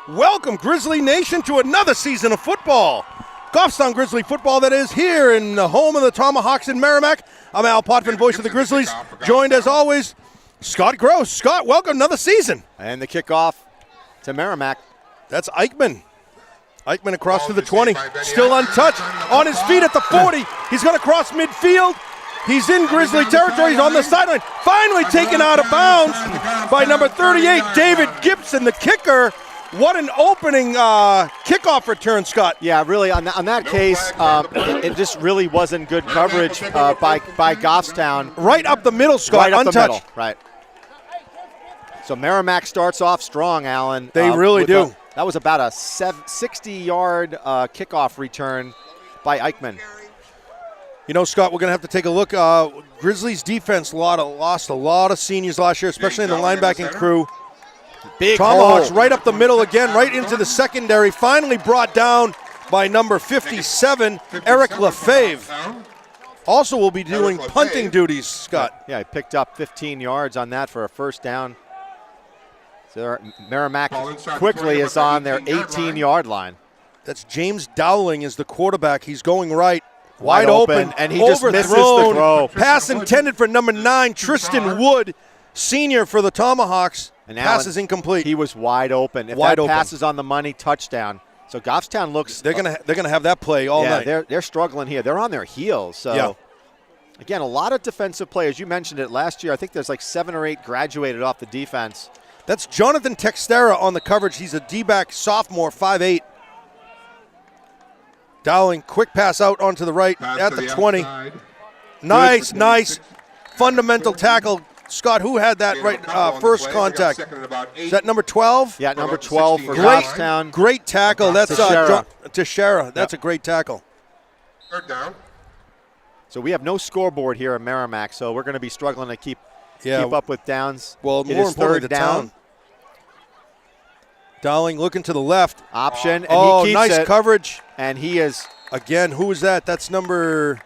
Welcome, Grizzly Nation, to another season of football. Goffstown Grizzly football, that is, here in the home of the Tomahawks in Merrimack. I'm Al Potvin, voice of the Grizzlies, joined as always, Scott Gross. Scott, welcome, another season. And the kickoff to Merrimack. That's Eichmann. Eichmann across to the 20, still untouched, on his feet at the 40. He's going to cross midfield. He's in Grizzly territory. He's on the sideline. Finally taken out of bounds by number 38, David Gibson, the kicker. What an opening kickoff return, Scott. Yeah, really, on that case, it just really wasn't good coverage by Goffstown. Right up the middle, Scott, right up untouched. the middle, right. So Merrimack starts off strong, Alan. They really do. That was about a 60-yard kickoff return by Eichmann. You know, Scott, we're going to have to take a look. Grizzlies defense lost a lot of seniors last year, especially in the linebacking crew. Big Tomahawks hole. right up the middle again, right into the secondary. Finally brought down by number 57, Eric Lefebvre. Also will be doing punting duties, Scott. Yeah, he picked up 15 yards on that for a first down. So Merrimack quickly is on their 18-yard line. That's James Dowling is the quarterback. He's going right. Wide open, and he just misses the throw. Pass intended for number 9, Tristan Wood, senior for the Tomahawks. And pass is incomplete. He was wide open. If wide that open. pass is on the money, touchdown. So Goffstown looks. They're gonna have that play all night. They're struggling here. They're on their heels. So again, a lot of defensive players. You mentioned it last year. I think there's like 7 or 8 graduated off the defense. That's Jonathan Textera on the coverage. He's a D-back sophomore, 5'8". Dowling, quick pass out onto the right at the 20. Nice fundamental tackle. Scott, who had that first contact? Is that number 12? Yeah, number 12 for Goffstown. Great tackle. That's Teixeira. That's a great tackle. Third down. So we have no scoreboard here in Merrimack, so we're going to be struggling to keep up with downs. Well, more importantly, the down. Dowling looking to the left. Option, and he keeps nice it. Coverage. And he is. Again, who is that? That's number.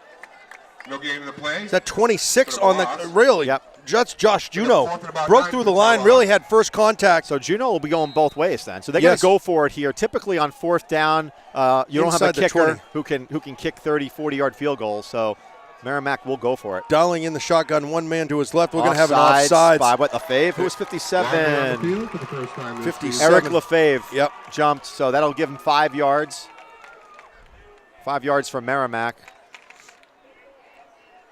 No gain in the play. Is that 26 on the. Really? Yep. Just Josh Juneau. Broke through the line, really had first contact. So Juneau will be going both ways then. So they're going to go for it here. Typically on fourth down, you don't have a kicker who can kick 30, 40-yard field goals. So Merrimack will go for it. Dowling in the shotgun, one man to his left. We're going to have an offside. By what, Lefebvre? Who was 57? 57. Eric Lefebvre. Yep. Jumped. So that'll give him 5 yards. 5 yards from Merrimack.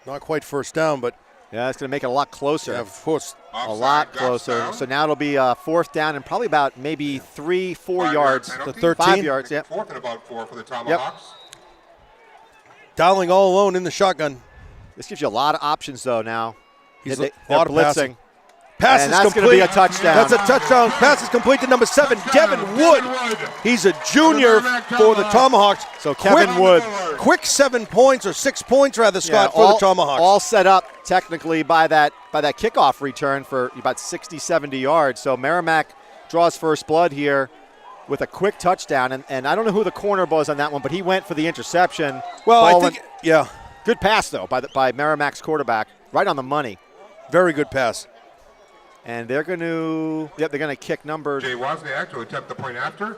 Not quite first down, but. Yeah, it's going to make it a lot closer. Yeah, of course. A lot closer. So now it'll be fourth down and probably about maybe 3-4 yards. To 13. 5 yards, yeah. Fourth and about 4 for the Tomahawks. Dowling all alone in the shotgun. This gives you a lot of options, though, now. They're blitzing. Passing. Pass and is that's complete. Going to be a touchdown. That's a touchdown. Pass is complete to number 7, Devin Wood. He's a junior for the Tomahawks. So Kevin Wood. Quick 7 points, or 6 points rather, Scott, for the Tomahawks. All set up technically by that kickoff return for about 60, 70 yards. So Merrimack draws first blood here with a quick touchdown. And I don't know who the corner was on that one, but he went for the interception. Well, I think, Good pass, though, by Merrimack's quarterback. Right on the money. Very good pass. And they're going to kick number. Jay Wozniak to attempt the point after.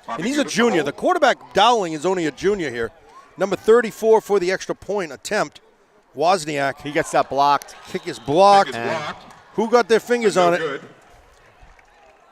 And he's a junior. The quarterback, Dowling, is only a junior here. Number 34 for the extra point attempt, Wozniak. He gets that blocked. Kick is blocked. Who got their fingers on it? Good.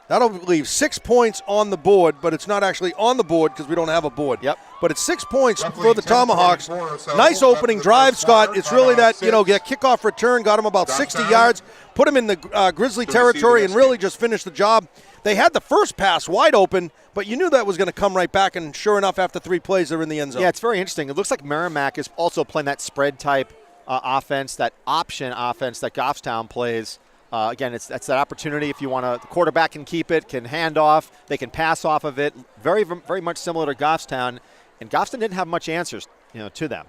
That'll leave 6 points on the board, but it's not actually on the board because we don't have a board. Yep. But it's 6 points for the Tomahawks. Nice opening drive, Scott. It's really that, that kickoff return got him about 60 yards, put him in the Grizzly territory, and really just finished the job. They had the first pass wide open, but you knew that was going to come right back, and sure enough, after 3 plays, they're in the end zone. Yeah, it's very interesting. It looks like Merrimack is also playing that spread type offense, that option offense that Goffstown plays. Again, that's that opportunity if you want to. The quarterback can keep it, can hand off, they can pass off of it. Very, very much similar to Goffstown, and Goffstown didn't have much answers, to them.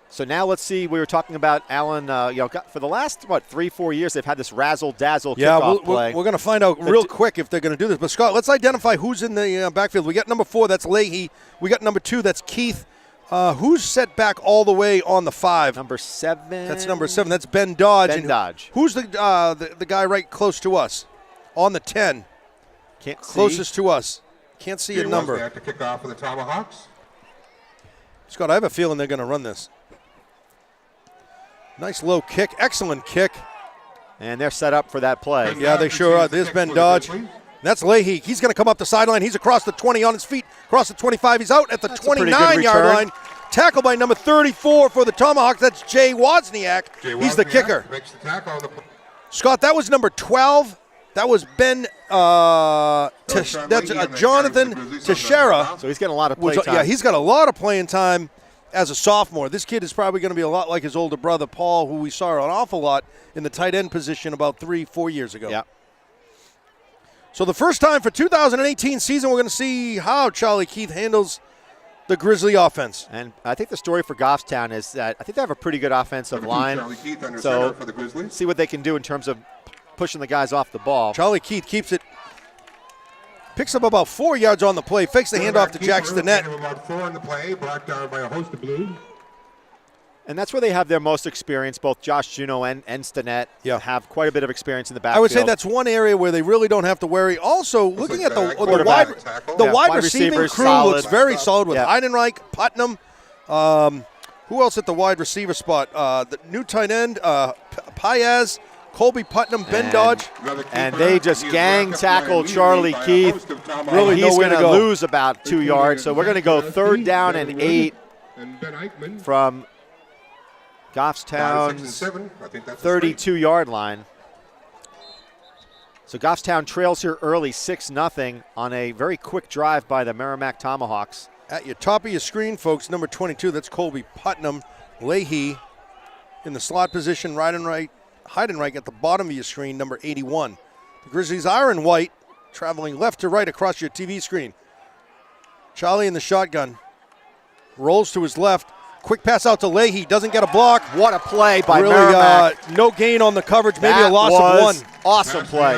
So now let's see. We were talking about Alan. For the last 3-4 years, they've had this razzle-dazzle kickoff play. We're going to find out real quick if they're going to do this. But Scott, let's identify who's in the backfield. We got number 4. That's Leahy. We got number 2. That's Keith. Who's set back all the way on the 5? Number 7. That's number 7. That's Ben Dodge. Ben Dodge. Who's the guy right close to us? On the 10. Can't see. Closest to us. Can't see a number. At the kickoff for the Tomahawks. Scott, I have a feeling they're going to run this. Nice low kick. Excellent kick. And they're set up for that play. Yeah, they sure are. There's Ben Dodge. That's Leahy. He's going to come up the sideline. He's across the 20 on his feet. Across the 25. He's out at the 29-yard line. Tackled by number 34 for the Tomahawks. That's Jay Wozniak. He's the kicker. Makes the tackle. Scott, that was number 12. That was Ben. That's Jonathan Teixeira. So he's getting a lot of play time. Yeah, he's got a lot of playing time as a sophomore. This kid is probably going to be a lot like his older brother, Paul, who we saw an awful lot in the tight end position about 3-4 years ago. Yeah. So the first time for 2018 season, we're going to see how Charlie Keith handles the Grizzly offense. And I think the story for Goffstown is that I think they have a pretty good offensive line. Charlie Keith under So center for the Grizzlies. see what they can do in terms of pushing the guys off the ball. Charlie Keith keeps it, picks up about 4 yards on the play, fakes the handoff to Jack Stinnett. About 4 on the play, blocked down by a host of blue. And that's where they have their most experience. Both Josh Juneau and Stinnett have quite a bit of experience in the backfield. I would say that's one area where they really don't have to worry. Also, looking at the wide receiving crew looks very solid with Heidenreich, Putnam. Who else at the wide receiver spot? The new tight end, Paez, Colby Putnam, Ben Dodge. And they just gang tackle Charlie Keith. Really he's nowhere going to to go. lose about 2 yards. So we're going to go 3rd down and 8 from Goffstown's 32-yard line. So Goffstown trails here early, 6-0 on a very quick drive by the Merrimack Tomahawks. At your top of your screen, folks, number 22, that's Colby Putnam. Leahy in the slot position, Heidenreich at the bottom of your screen, number 81. The Grizzlies are in white, traveling left to right across your TV screen. Charlie in the shotgun. Rolls to his left. Quick pass out to Leahy. Doesn't get a block. What a play by really, Merrimack. No gain on the coverage. Maybe a loss of 1. Awesome play.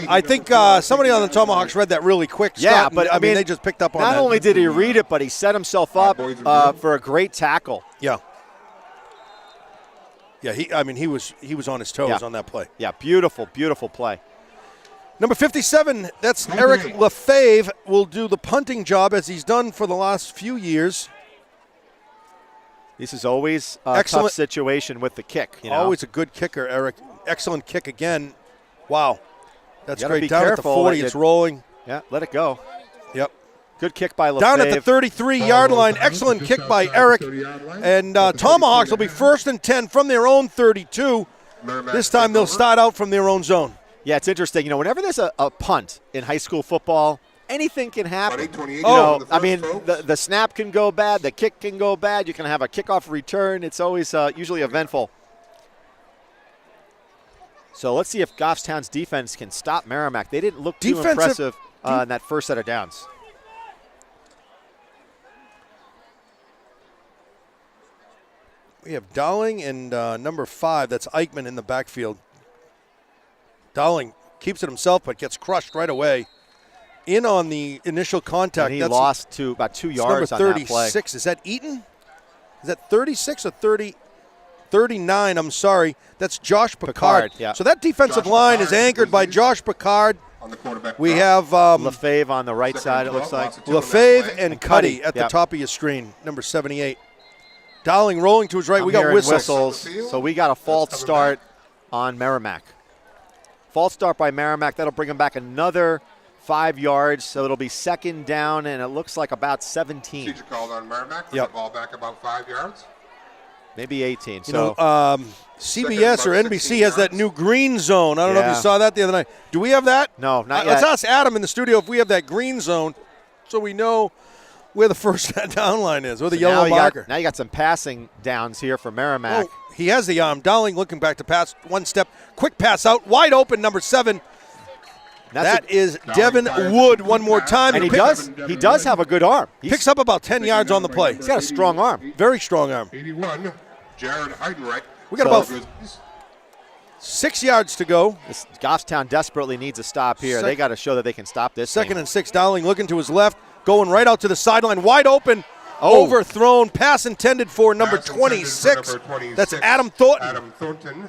I think somebody on the Tomahawks read that really quick. Yeah, but I mean, they just picked up on that. Not only did he read it, but he set himself up for a great tackle. Yeah. Yeah, he was on his toes on that play. Yeah, beautiful, beautiful play. Number 57, that's Eric Lefebvre, will do the punting job as he's done for the last few years. This is always a tough situation with the kick. You know? Always a good kicker, Eric. Excellent kick again. Wow. That's great. Down at the 40, it's rolling. Yeah, let it go. Yep. Good kick by Lefebvre. Down at the 33-yard line. Excellent kick by Eric. And Tomahawks will be 1st and 10 from their own 32. This time they'll start out from their own zone. Yeah, it's interesting. You know, whenever there's a punt in high school football, anything can happen. I mean, the snap can go bad, the kick can go bad. You can have a kickoff return. It's always usually eventful. So let's see if Goffstown's defense can stop Merrimack. They didn't look too impressive in that first set of downs. We have Dowling and number 5, that's Eichmann in the backfield. Dowling keeps it himself but gets crushed right away. In on the initial contact. And he lost to about 2 yards on that play. Number 36. Is that Eaton? Is that 36 or 30? 39, I'm sorry. That's Josh Picard. Yeah. So that defensive line is anchored by Josh Picard. On the quarterback. We have Lefebvre on the right side, it looks like. Lefebvre and Cuddy at the top of your screen, number 78. Dowling rolling to his right. We got whistles. So we got a false start on Merrimack. False start by Merrimack. That'll bring him back another 5 yards, so it'll be 2nd down, and it looks like about 17. Procedure called on Merrimack. The ball back about 5 yards. Maybe 18. CBS or NBC has that new green zone. I don't know if you saw that the other night. Do we have that? No, not yet. Let's ask Adam in the studio if we have that green zone so we know where the first down line is, or the yellow marker. Now you got some passing downs here for Merrimack. Oh, he has the arm. Dowling looking back to pass, one step, quick pass out, wide open, number 7. That is Devin Wood one more time. And he does have a good arm. He picks up about 10 yards on the play. He's got a strong arm. Very strong arm. 81, Jared Heidenreich. We got about 6 yards to go. Goffstown desperately needs a stop here. They got to show that they can stop this. 2nd and 6. Dowling looking to his left, going right out to the sideline, wide open. Overthrown. Pass intended for number Pass intended 26. for number 26. That's Adam Thornton. Adam Thornton.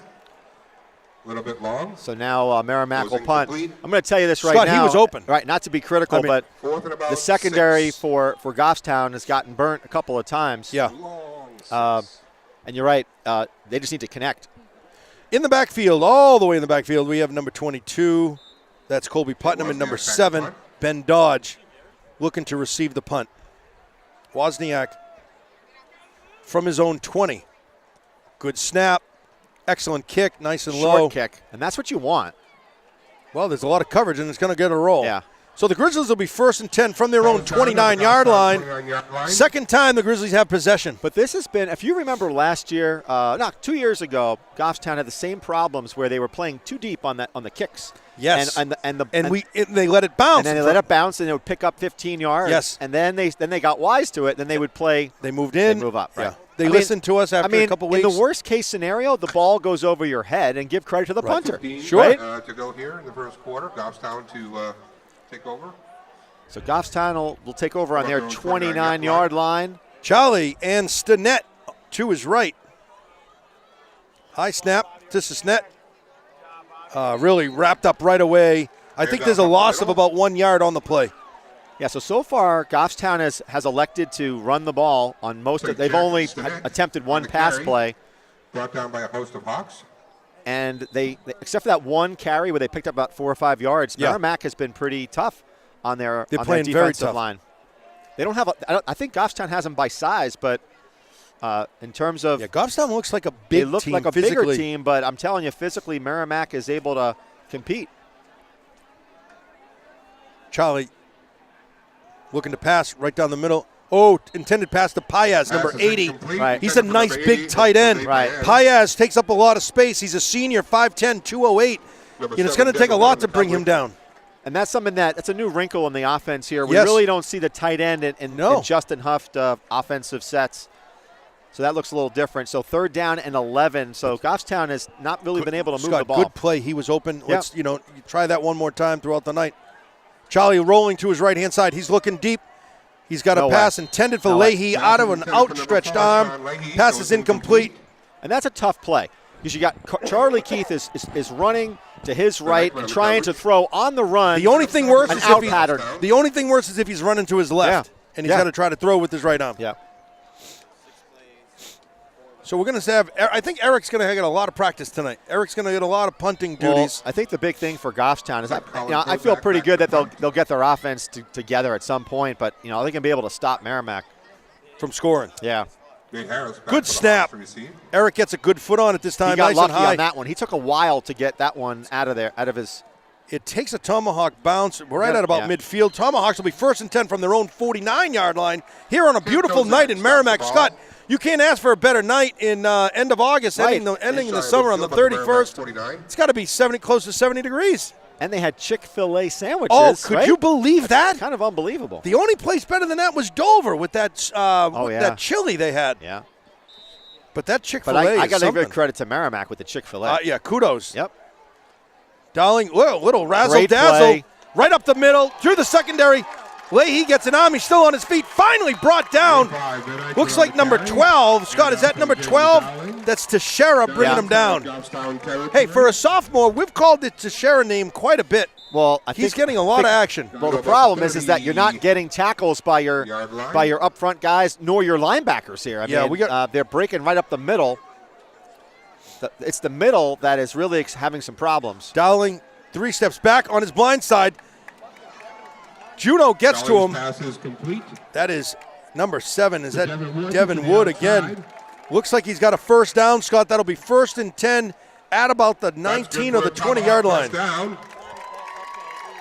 A little bit long. So now Merrimack will Goes punt. incomplete. I'm going to tell you this right Scott, now. he was open. Right, not to be critical, I mean, but Fourth and about the secondary 6. for Goffstown has gotten burnt a couple of times. Yeah. Long 6. And you're right. They just need to connect. In the backfield, all the way in the backfield, we have number 22. That's Colby Putnam, and number 7, Ben Dodge, looking to receive the punt. Wozniak from his own 20. Good snap. Excellent kick. Nice and Short low. kick. And that's what you want. Well, there's a lot of coverage, and it's going to get a roll. Yeah. So the Grizzlies will be 1st and 10 from their own 29-yard line. Second time the Grizzlies have possession. But this has been, if you remember last year, 2 years ago, Goffstown had the same problems where they were playing too deep on the kicks. Yes. And they let it bounce. And then they let it bounce, and they would pick up 15 yards. Yes. And then they got wise to it. Then they would play. They moved in. They move up. Right. Yeah. They listened to us after a couple weeks. In the worst case scenario, the ball goes over your head, and give credit to the punter. 15, Sure. Right? To go here in the first quarter. Goffstown to take over. So Goffstown will take over on their 29-yard line. Charlie and Stinnett to his right. High snap to Stinnett. Really wrapped up right away. I think there's a loss of about 1 yard on the play. Yeah, so far, Goffstown has elected to run the ball on most of. They've only attempted one pass play. Brought down by a host of Hawks. And they except for that one carry where they picked up about 4 or 5 yards, Merrimack has been pretty tough on their defensive line. They don't have I think Goffstown has them by size, but in terms of Goffstown looks like a big team. They look like a bigger team, but I'm telling you, physically, Merrimack is able to compete. Charlie looking to pass right down the middle. Oh, intended pass to Paez, number 80. Right. He's a nice big tight end. Right. Paez takes up a lot of space. He's a senior, 5'10", 208. And it's going to take a lot to bring him down. And that's something that's a new wrinkle in the offense here. We Yes. really don't see the tight end in Justin Huff offensive sets. So that looks a little different. So 3rd down and 11. So Goffstown has not really been able to move the ball. Good play. He was open. Let's you try that one more time throughout the night. Charlie rolling to his right-hand side. He's looking deep. He's got a pass intended for Leahy out of an outstretched arm. Pass is incomplete. And that's a tough play because you got Charlie Keith is running to his right and trying to throw on the run. The only thing worse is if he's running to his left and he's got to try to throw with his right arm. Yeah. So we're going to have – I think Eric's going to get a lot of practice tonight. Eric's going to get a lot of punting duties. I think the big thing for Goffstown is I feel pretty good that they'll get their offense together at some point, but they're going to be able to stop Merrimack from scoring. Yeah. Good snap. Eric gets a good foot on it this time. He got nice lucky and high on that one. He took a while to get that one out of his. It takes a tomahawk bounce right at about midfield. Tomahawks will be 1st and 10 from their own 49-yard line here on a beautiful night in Merrimack. Scott, you can't ask for a better night in end of August, ending in the summer on the 31st. It's got to be close to 70 degrees. And they had Chick-fil-A sandwiches. Oh, could you believe that? Kind of unbelievable. The only place better than that was Dover with that that chili they had. Yeah. But that Chick-fil-A But I got to something. give credit to Merrimack with the Chick-fil-A. Yeah, kudos. Yep. Dowling, little razzle-dazzle. Right up the middle, through the secondary. Leahy gets an arm. He's still on his feet. Finally brought down. Looks like number 12. Scott, is that number 12? That's Teixeira bringing him down. Hey, for a sophomore, we've called the Teixeira name quite a bit. Well, he's getting a lot of action. Well, the problem is that you're not getting tackles by your up front guys nor your linebackers here. I mean, they're breaking right up the middle. It's the middle that is really having some problems. Dowling 3 steps back on his blind side. Juno gets to him. Pass is complete. That is number 7. Is that Devin Wood again? Looks like he's got a 1st down, Scott. That'll be 1st and 10 at about the 19 or the 20-yard line.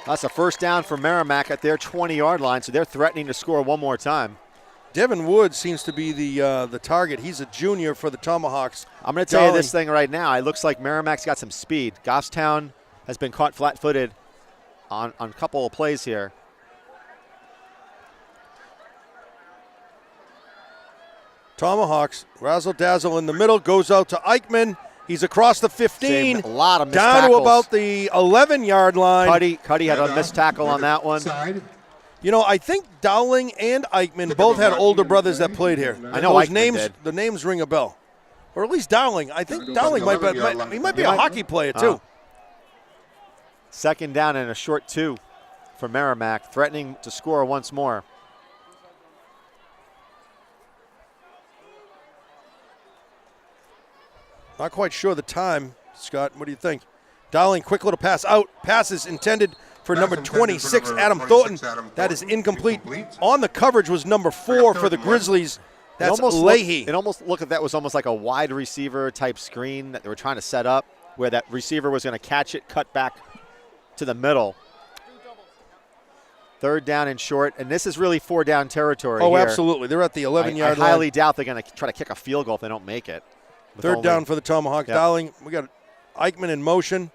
That's a 1st down for Merrimack at their 20-yard line, so they're threatening to score one more time. Devin Wood seems to be the target. He's a junior for the Tomahawks. I'm going to tell you this thing right now. It looks like Merrimack's got some speed. Goffstown has been caught flat-footed on a couple of plays here. Tomahawks, razzle-dazzle in the middle, goes out to Eichmann. He's across the 15. Saved a lot of missed down tackles. To about the 11-yard line. Cuddy had a missed tackle on that one. You know, I think Dowling and Eichmann both had older brothers that played here. I know those Eichmann names. did. The names ring a bell, or at least Dowling. I think Dowling might be a hockey player too. Second down and a short 2 for Merrimack, threatening to score once more. Not quite sure the time, Scott. What do you think? Dowling, quick little pass out. Pass is intended for number 26, Adam Thornton. That is incomplete. On the coverage was number 4 for the Grizzlies. That's Leahy. It almost looked at that was almost like a wide receiver type screen that they were trying to set up, where that receiver was going to catch it, cut back to the middle. Third down and short, and this is really 4-down territory. Oh, here. Absolutely. They're at the 11-yard line. I highly doubt they're going to try to kick a field goal if they don't make it. Third down for the Tomahawks. Yep. Dowling, we got Eichmann in motion.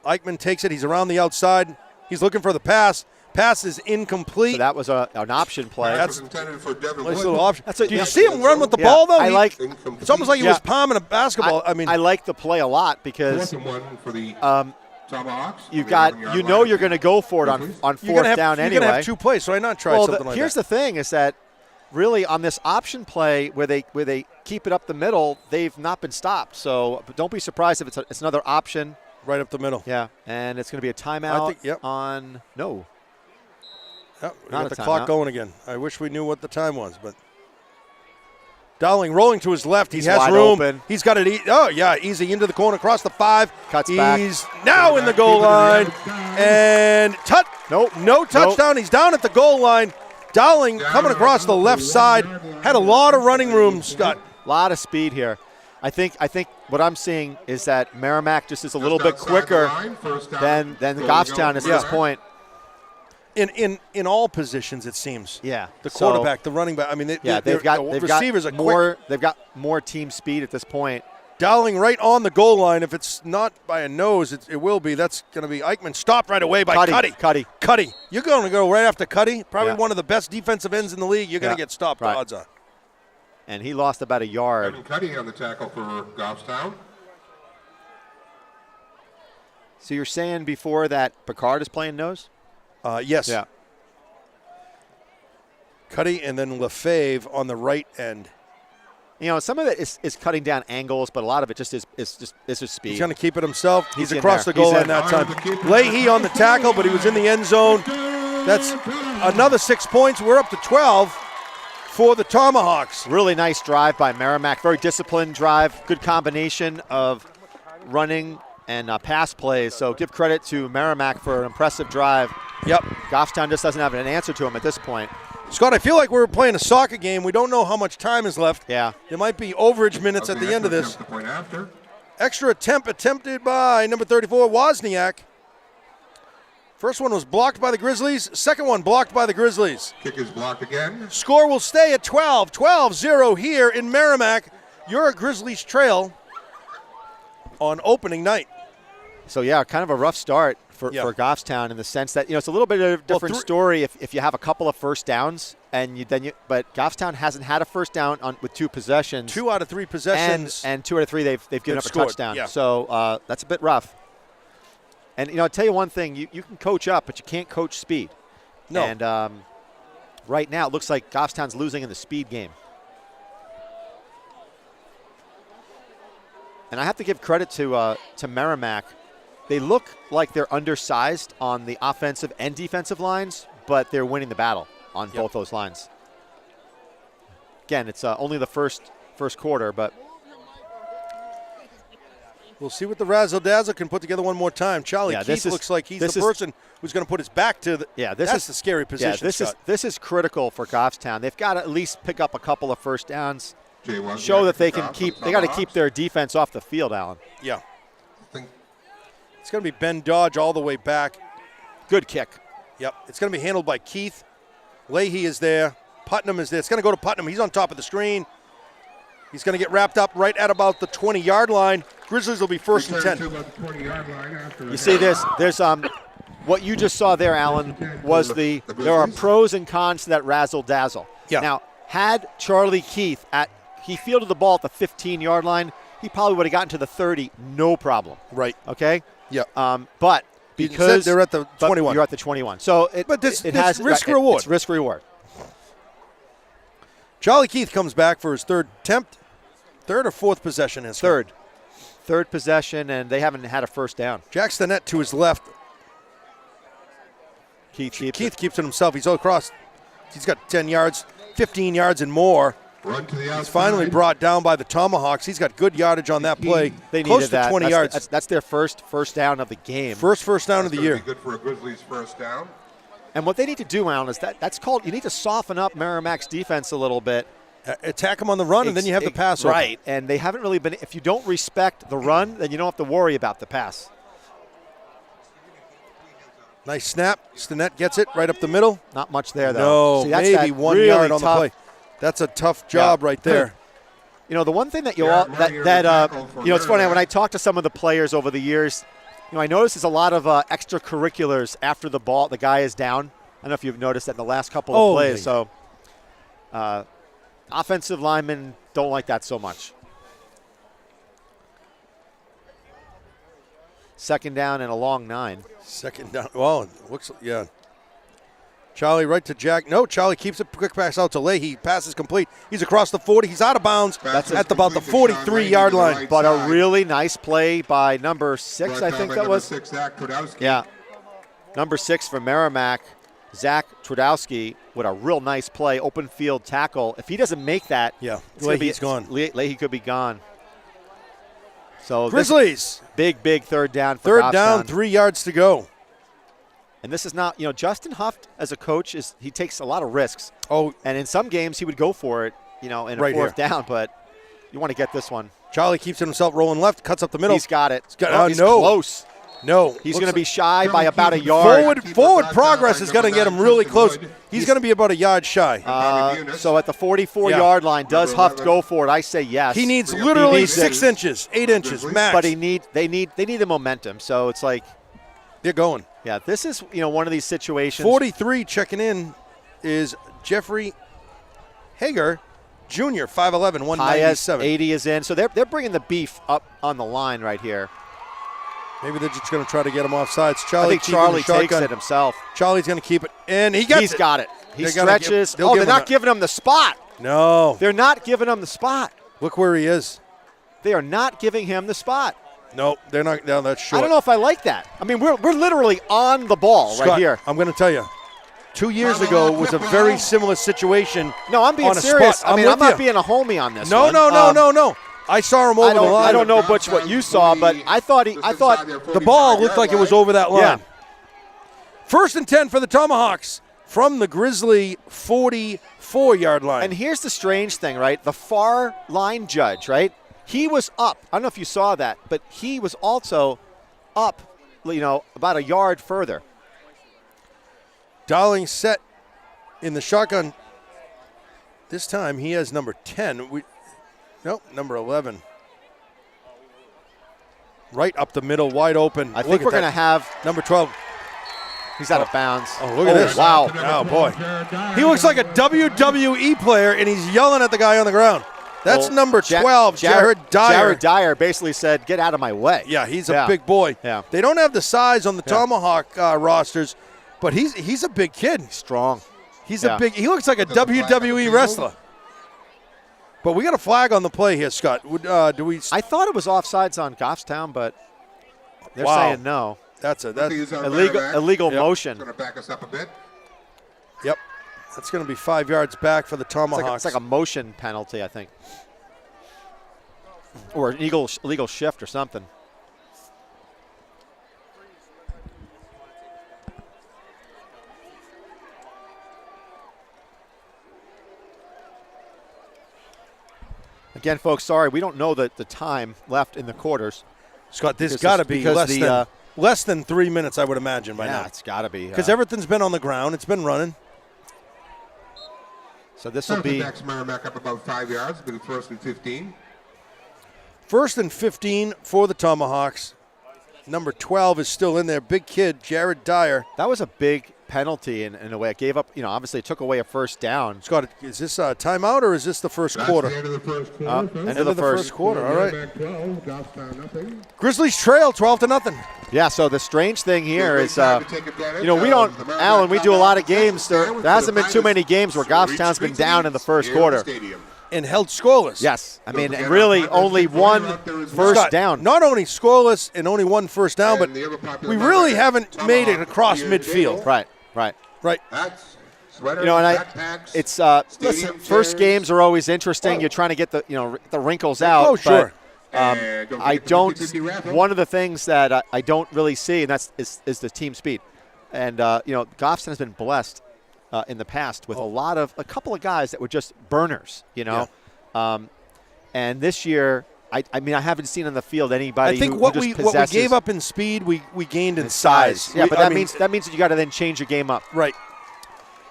Eichmann takes it. He's around the outside. He's looking for the pass. Pass is incomplete. So that was an option play. That's intended for Devin Nice Wood. little option. Did you see him run with the ball, though? It's almost like he was palming a basketball. I like the play a lot because For the Tomahawks. you've got you're going to go for it on fourth down anyway. You're going to have 2 plays, so why not try something like that? Here's the thing is that really on this option play where they keep it up the middle, they've not been stopped. So don't be surprised if it's another option. Right up the middle. Yeah, and it's going to be a timeout on – no. Yep, we Not got a the clock timeout. going again. I wish we knew what the time was, but Dowling rolling to his left. He's he has wide room. open. He's got it. Easy into the corner, across the 5. Cuts back. He's now in the goal line. And no touchdown. He's down at the goal line. Dowling coming across the left side. Had a lot of running room, Scott. A lot of speed here. I think what I'm seeing is that Merrimack just is a little bit quicker than Goffstown is at this point. In all positions, it seems. Yeah, the quarterback, the running back. I mean, they've got receivers are more. quick. They've got more team speed at this point. Dowling right on the goal line. If it's not by a nose, it will be. That's going to be Eichmann. Stopped right away by Cuddy. You're going to go right after Cuddy. Probably one of the best defensive ends in the league. You're going to get stopped. Right. Odds on. And he lost about a yard. Evan Cuddy on the tackle for Goffstown. So you're saying before that Picard is playing nose? Yes. Yeah. Cuddy and then Lefebvre on the right end. You know, some of it is cutting down angles, but a lot of it just is just speed. He's going to keep it himself. He's in across there. the goal He's line in. that time. Leahy on the tackle, but he was in the end zone. That's another 6 points. We're up to 12 for the Tomahawks. Really nice drive by Merrimack. Very disciplined drive. Good combination of running and pass plays. So give credit to Merrimack for an impressive drive. Yep. Goffstown just doesn't have an answer to him at this point. Scott, I feel like we're playing a soccer game. We don't know how much time is left. Yeah. There might be overage minutes at the end of this. Extra attempt attempted by number 34, Wozniak. First one was blocked by the Grizzlies. Second one blocked by the Grizzlies. Kick is blocked again. Score will stay at 12. 12-0 here in Merrimack. You're a Grizzlies trail on opening night. So, yeah, kind of a rough start for Goffstown in the sense that, it's a little bit of a different story if you have a couple of first downs but Goffstown hasn't had a first down with 2 possessions. 2 out of 3 possessions. And 2 out of 3 they've given up scored. A touchdown. Yeah. So that's a bit rough. And, I'll tell you one thing. You can coach up, but you can't coach speed. No. And right now it looks like Goffstown's losing in the speed game. And I have to give credit to Merrimack. They look like they're undersized on the offensive and defensive lines, but they're winning the battle on both those lines. Again, it's only the first quarter, but we'll see what the razzle-dazzle can put together one more time. Charlie Keith looks like he's the person who's going to put his back to the – that's the scary position, this is critical for Goffstown. They've got to at least pick up a couple of first downs, show that they can keep – they got to keep their defense off the field, Alan. Yeah. It's going to be Ben Dodge all the way back. Good kick. Yep. It's going to be handled by Keith. Leahy is there. Putnam is there. It's going to go to Putnam. He's on top of the screen. He's going to get wrapped up right at about the 20-yard line. Grizzlies will be first and 10. You see this? There's what you just saw there, Alan, was there are pros and cons to that razzle-dazzle. Yeah. Now, had Charlie Keith he fielded the ball at the 15-yard line, he probably would have gotten to the 30, no problem. Right. Okay? Yeah. But because they're at the 21. You're at the 21. So this has risk-reward. It's risk-reward. Charlie Keith comes back for his third attempt. Third or fourth possession is Third possession, and they haven't had a first down. Jack Stinnett to his left. Keith keeps it himself. He's all across. He's got 10 yards, 15 yards and more. Run to the outside. He's finally brought down by the Tomahawks. He's got good yardage on that play. They close needed to that. 20 yards. That's their first down of the game. First down of the year. Be good for a Grizzlies first down. And what they need to do, Alan, is that's called, you need to soften up Merrimack's defense a little bit. Attack them on the run, and then you have the pass open. Right, and they haven't really been, if you don't respect the run, then you don't have to worry about the pass. Nice snap. Stinnett gets it right up the middle. Not much there, though. No, maybe 1 yard on the play. That's a tough job right there. You know, the one thing that it's funny, when I talk to some of the players over the years, I notice there's a lot of extracurriculars after the guy is down. I don't know if you've noticed that in the last couple of plays. So offensive linemen don't like that so much. Second down and a long 9. Second down. Well, looks, yeah. Charlie right to Jack. No, Charlie keeps it. Quick pass out to Leahy. Pass is complete. He's across the 40. He's out of bounds. That's at about the 43-yard line. But a really nice play by number 6, I think that was. Zach Trudowski. Yeah. Number 6 for Merrimack, Zach Trudowski, with a real nice play, open field tackle. If he doesn't make that, Leahy's gone. Leahy could be gone. So Grizzlies. Big third down for Third down, 3 yards to go. And this is not, Justin Huft as a coach, he takes a lot of risks. Oh. And in some games he would go for it, in a fourth down, but you want to get this one. Charlie keeps it himself rolling left, cuts up the middle. He's got it. He's close. No. He's going to be shy by about a yard. Forward progress is going to get him really close. He's going to be about a yard shy. So at the 44-yard line, does Huft go for it? I say yes. He needs literally 6 inches, 8 inches max. But they need the momentum. So it's like they're going. Yeah, this is one of these situations. 43 checking in is Jeffrey Hager, Jr., 5'11", 197. 80 is in. So they're bringing the beef up on the line right here. Maybe they're just going to try to get him off sides. Charlie I think Charlie takes it himself. Charlie's going to keep it, and he's got it. He stretches. They're not giving him the spot. No. They're not giving him the spot. Look where he is. They are not giving him the spot. No, they're not. No, that's short. I don't know if I like that. I mean, we're literally on the ball Scott, right here. I'm going to tell you. 2 years ago was a very similar situation. No, I'm being serious. I'm not being a homie on this. No. I saw him over the line. I don't know, Butch, what you saw, but I thought the ball looked like it was over that line. Yeah. 1st and 10 for the Tomahawks from the Grizzly 44-yard line. And here's the strange thing, right? The far line judge, right? He was up. I don't know if you saw that, but he was also up, about a yard further. Darling set in the shotgun. This time he has number 10. Number 11. Right up the middle, wide open. I think we're going to have number 12. He's out of bounds. Oh, look at this. Wow. Oh, boy. He looks like a WWE player, and he's yelling at the guy on the ground. That's number 12, Jared Dyer. Jared Dyer basically said, get out of my way. Yeah, he's a big boy. Yeah. They don't have the size on the Tomahawk rosters, but he's a big kid. He's strong. He looks like a WWE wrestler. But we got a flag on the play here, Scott. Do we? I thought it was offsides on Goffstown, but they're saying no. That's illegal motion. Going to back us up a bit. Yep. That's going to be 5 yards back for the Tomahawks. It's like a motion penalty, I think. Or an illegal shift or something. Again, folks, sorry, we don't know the time left in the quarters. Scott, this got to be less than 3 minutes, I would imagine, by now. Yeah, it's got to be. Because everything's been on the ground. It's been running. So this will be. Merrimack up about 5 yards, but it's 1st and 15. 1st and 15 for the Tomahawks. Number 12 is still in there. Big kid, Jared Dyer. That was a big penalty in a way. It gave up, obviously it took away a first down. Scott, is this a timeout or is this the first quarter? End of the first quarter. End of the first quarter. All right. Merrimack 12, Goffstown nothing. Grizzlies trail 12-0. Yeah, so the strange thing here Great is, time to take advantage we of don't, the Merrimack Alan, we do a lot of timeout. games. There hasn't been too many games where Goffstown's been down in the first Here in quarter. stadium. And held scoreless. Yes, I mean, forget really our partners only before one you're out there as well. first Scott, down. Not only scoreless and only one first down, but And the other popular we really Merrimack haven't made it Tomahawk across here in midfield. Right. Right. Hats, sweaters, And backpacks. it's stadium listen, first chairs. games are always interesting. You're trying to get the the wrinkles out. Oh, sure. But, And don't I forget the don't. 50-50 raffle. One of the things that I don't really see, and is the team speed. And Goffstown has been blessed in the past with a couple of guys that were just burners. And this year, I haven't seen on the field anybody. I think who what just we possesses gave up in speed, we gained in size. Yeah, We- but I that mean, means that you got to then change your game up. right.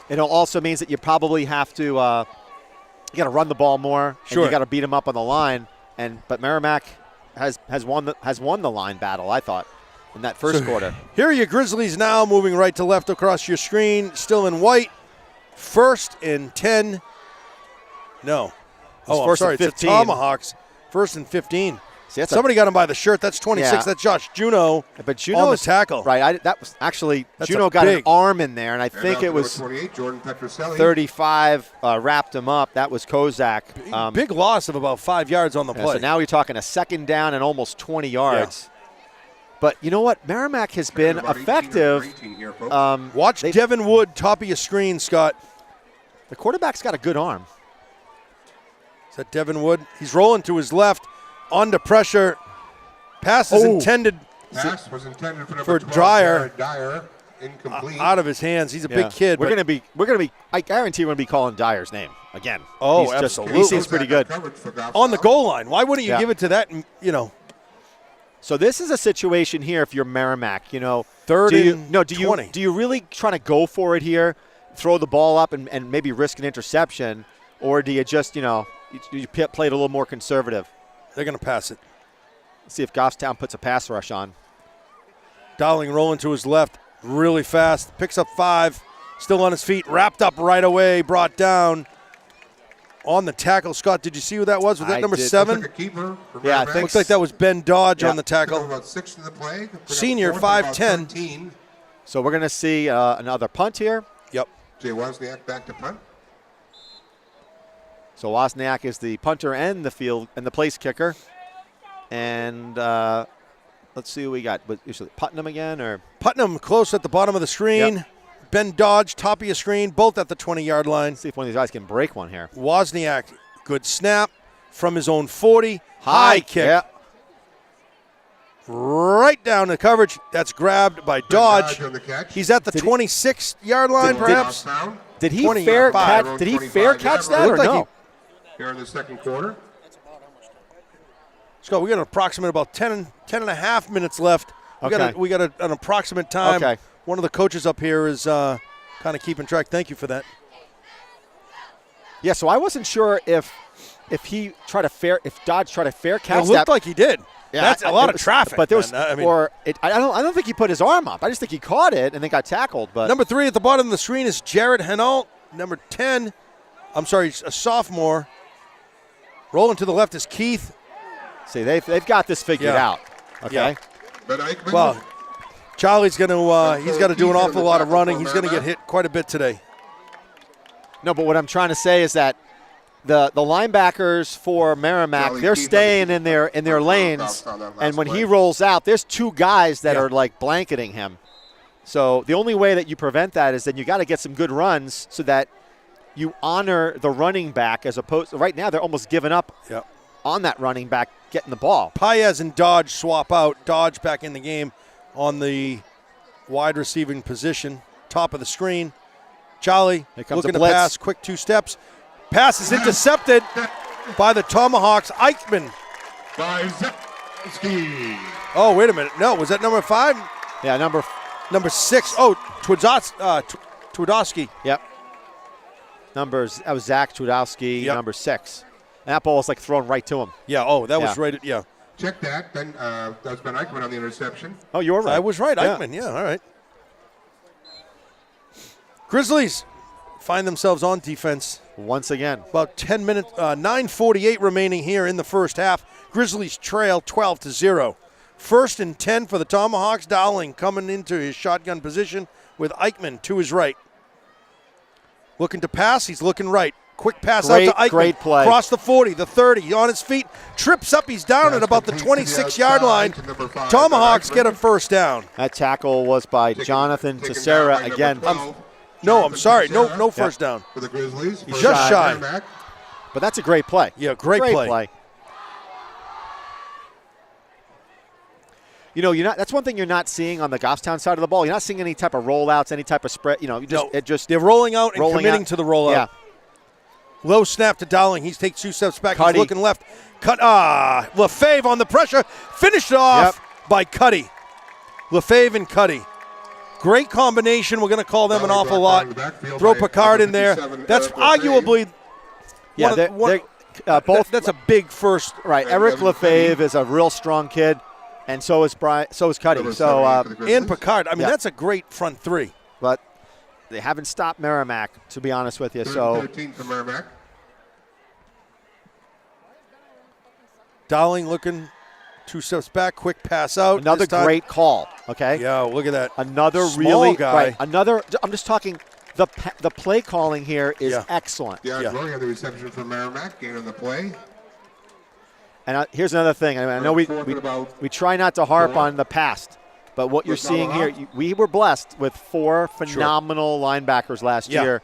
It also means that you probably have to you got to run the ball more. Sure. And you got to beat them up on the line. But Merrimack has won the line battle, I thought, in that first quarter. Here are your Grizzlies now, moving right to left across your screen, still in white. 1st and 10. No. Oh, I'm first and sorry. It's the 15. Tomahawks. 1st and 15. See, that's Somebody got him by the shirt. That's 26. Yeah. That's Josh Juneau but Juno on the tackle. Right. That was actually That's Juno a got an big- arm in there, and I And think out it to was number 28, Jordan Petroselli. 35 wrapped him up. That was Kozak. Big loss of about 5 yards on the Yeah, play. so now you're talking a second down and almost 20 yards. But you know what? Merrimack has been About 18 effective. 18 here, folks. Watch Devin Wood, top of your screen, Scott. The quarterback's got a good arm. Is that Devin Wood? He's rolling to his left, under pressure. Pass is intended Pass was intended for, for number 12, Dyer. Jared Dyer. Incomplete. out of his hands. He's a big kid. We're but- gonna be. I guarantee we're gonna be calling Dyer's name again. Oh, He's absolutely. He seems pretty good. on the goal line. Why wouldn't you Yeah. give it to that? So this is a situation here. If you're Merrimack, Third do you, and no, do you 20. do you really try to go for it here, throw the ball up and maybe risk an interception, or do you just you play it a little more conservative? They're going to pass it. See if Goffstown puts a pass rush on. Dowling rolling to his left really fast. Picks up 5. Still on his feet. Wrapped up right away. Brought down on the tackle. Scott, did you see who that was? Was that I number did. 7? Took a keeper for Yeah, I Merrimack. think Looks like that was Ben Dodge Yeah. on the tackle. About 6 to the play. Pick up Senior, 4th and about 5'10". 13. So we're gonna see another punt here. Yep. Jay Wozniak back to punt. So Wozniak is the punter and the place kicker. And let's see who we got. Usually Putnam again, or Putnam close at the bottom of the screen. Yep. Ben Dodge, top of your screen, both at the 20-yard line. let's see if one of these guys can break one here. Wozniak, good snap from his own 40. High kick. Yeah. Right down the coverage. That's grabbed by Dodge. on the catch. He's at the 26-yard line, Did- perhaps. Down Did he 25. fair catch? Did he 25 fair catch that or Looked like no? here in the second quarter. Scott, we got an approximate about 10 and a half minutes left. Okay. We got an approximate time. Okay. One of the coaches up here is kind of keeping track. Thank you for that. Yeah. So I wasn't sure if Dodge tried to fair catch It looked that. like he did. Yeah, That's a lot of traffic. But there was, man. I mean, I don't think he put his arm up. I just think he caught it and then got tackled. But number 3 at the bottom of the screen is Jared Henault. Number 10, I'm sorry, a sophomore. Rolling to the left is Keith. see, they've got this figured Yeah. out. Okay. Yeah. Ben Eichmann. Well, Charlie's going to he's got to do an awful lot of running. He's going to get hit quite a bit today. No, but what I'm trying to say is that the linebackers for Merrimack, Charlie they're Keith staying on in their lanes, on that last and when play. he rolls out, there's 2 guys that Yeah. are like blanketing him. So the only way that you prevent that is then you got to get some good runs so that you honor the running back as opposed to right now they're almost giving up Yep. on that running back getting the ball. Paez and Dodge swap out. Dodge back in the game on the wide receiving position, top of the screen. Charlie Here comes looking a to blitz. pass, quick 2 steps. Pass is intercepted by the Tomahawks. Eichmann. By Zepski. Oh, wait a minute. No, was that number 5? Yeah, number Number 6. Oh, Twardowski. Yep. That was Zach Trudowski, Yep. number 6. And that ball was like thrown right to him. Yeah, that was Yeah. right. Yeah. check that. Then that's Ben Eichmann on the interception. Oh, you were right. I was right, Yeah. Eichmann. Yeah, all right. Grizzlies find themselves on defense. Once again. About 10 minutes, 9:48 remaining here in the first half. Grizzlies trail 12-0. 1st and 10 for the Tomahawks. Dowling coming into his shotgun position with Eichmann to his right. Looking to pass, he's looking right. Quick pass out to Eichmann. Great play. Across the 40, the 30, on his feet. Trips up, he's down at about the 26-yard line. Tomahawks get a first down. That tackle was by Jonathan Teixeira again. No, I'm sorry. No first down. For the Grizzlies. He's just shy. Merrimack. But that's a great play. Yeah, great play. You know, that's one thing you're not seeing on the Goffstown side of the ball. You're not seeing any type of rollouts, any type of spread. You know, they're rolling out and committing to the rollout. Yeah. Low snap to Dowling. He takes 2 steps back. Cuddy. He's looking left. Lefebvre on the pressure. Finished off by Cuddy. Lefebvre and Cuddy. Great combination. We're going to call them an awful lot. Throw Picard in there. That's arguably both. That's a big first. Right. Eric Lefebvre is a real strong kid, and so is Cuddy. So and Picard. I mean, that's a great front three. But they haven't stopped Merrimack, to be honest with you. So 13 for Merrimack. Dowling looking 2 steps back, quick pass out. Another great call. Okay. Yeah, look at that. Another Small really guy. Right. Another. I'm just talking. The play calling here is excellent. Yeah, Roy had the reception for Merrimack, gain on the play. And here's another thing. I know we try not to harp on the past, but what you're seeing here, we were blessed with 4 phenomenal linebackers last year.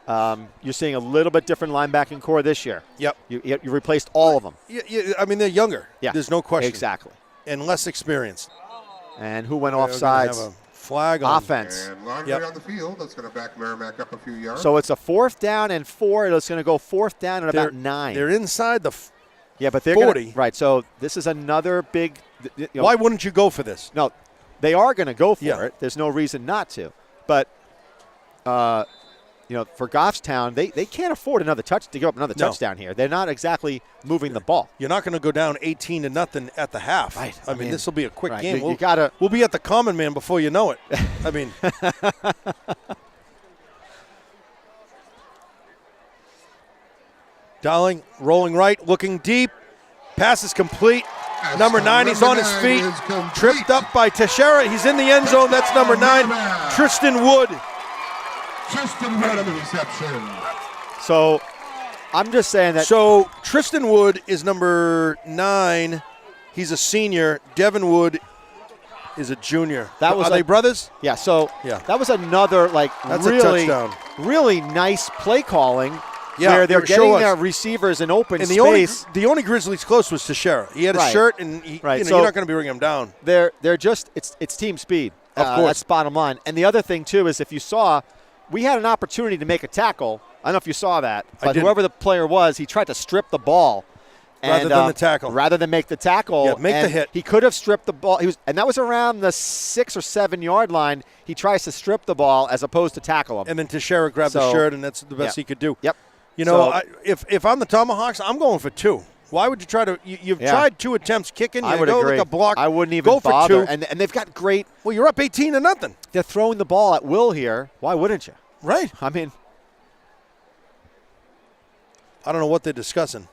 You're seeing a little bit different linebacking core this year. Yep. You replaced all of them. Yeah, I mean, they're younger. Yeah. There's no question. Exactly. And less experienced. And who went Have offsides? a flag on. Offense. And long way on the field. That's going to back Merrimack up a few yards. So it's a 4th down and 4. It's going to go 4th down and about 9. They're inside the but they're 40. Right. So this is another big. Why wouldn't you go for this? No, they are going to go for it. There's no reason not to. But for Goffstown, they can't afford to give up another touchdown here. They're not exactly moving the ball. You're not going to go down 18-0 at the half. Right. I mean, this will be a quick game. We'll be at the common man before you know it. I mean. Dowling rolling right, looking deep. Pass is complete. Number 9, he's on his feet. Tripped up by Teixeira. He's in the end zone. That's number 9, Tristan Wood. Tristan Wood on the reception. So I'm just saying that. So Tristan Wood is number 9. He's a senior. Devin Wood is a junior. Are they brothers? Yeah. So that was another that's a touchdown. Really nice play calling. Yeah, where they're getting their receivers in open space. The only Grizzlies close was Teixeira. He had a shirt, and you're not going to be bringing him down. They're just it's team speed. Of course, that's bottom line. And the other thing too is if you saw, we had an opportunity to make a tackle. I don't know if you saw that, but whoever the player was, he tried to strip the ball rather than the tackle. Rather than make the tackle, make the hit. He could have stripped the ball. And that was around the 6 or 7 yard line. He tries to strip the ball as opposed to tackle him. And then Teixeira grabbed the shirt, and that's the best he could do. Yep. You know, if I'm the Tomahawks, I'm going for 2. Why would you try to? You've tried 2 attempts kicking. I would agree. Like a block. I wouldn't even go bother. For 2. And they've got great. Well, you're up 18-0. They're throwing the ball at will here. Why wouldn't you? Right. I mean, I don't know what they're discussing.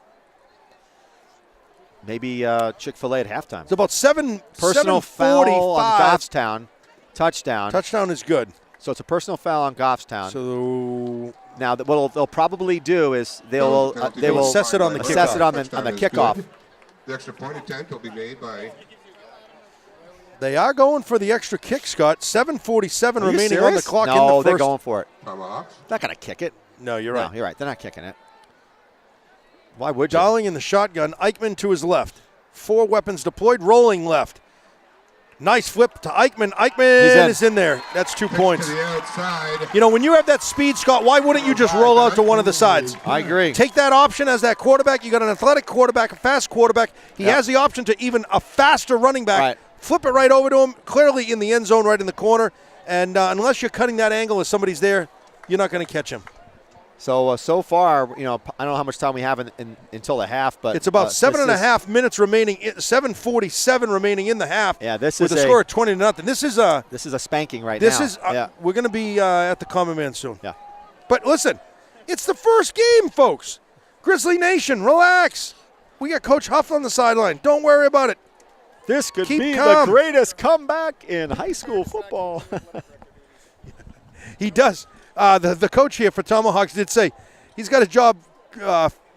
Maybe Chick-fil-A at halftime. It's about 7. Personal foul on Goffstown. Touchdown. Touchdown is good. So it's a personal foul on Goffstown. So now what they'll probably do is they will assess it on the kickoff. The extra point attempt will be made by. They are going for the extra kick, Scott. 7:47 remaining serious? on the clock. No, in the first. they're going for it. Tomahawks. They're not going to kick it. No, you're right. No, you're right. They're not kicking it. Why would you? Dowling in the shotgun. Eichmann to his left. 4 weapons deployed. Rolling left. Nice flip to Eichmann. Eichmann is in there. That's 2 points. To the outside. You know, when you have that speed, Scott, why wouldn't you just roll out to one of the sides? I agree. Take that option as that quarterback. You got an athletic quarterback, a fast quarterback. He has the option to even a faster running back. Right. Flip it right over to him, clearly in the end zone, right in the corner. And unless you're cutting that angle as somebody's there, you're not going to catch him. So far, I don't know how much time we have until the half, but it's about 7.5 minutes remaining. 7:47 remaining in the half. Yeah, this with is a score of 20-0. This is a spanking right this now. is we're going to be at the Common Man soon. Yeah, but listen, it's the first game, folks. Grizzly Nation, relax. We got Coach Huff on the sideline. Don't worry about it. This could Keep be calm. the greatest comeback in high school football. He does. The coach here for Tomahawks did say he's got a job.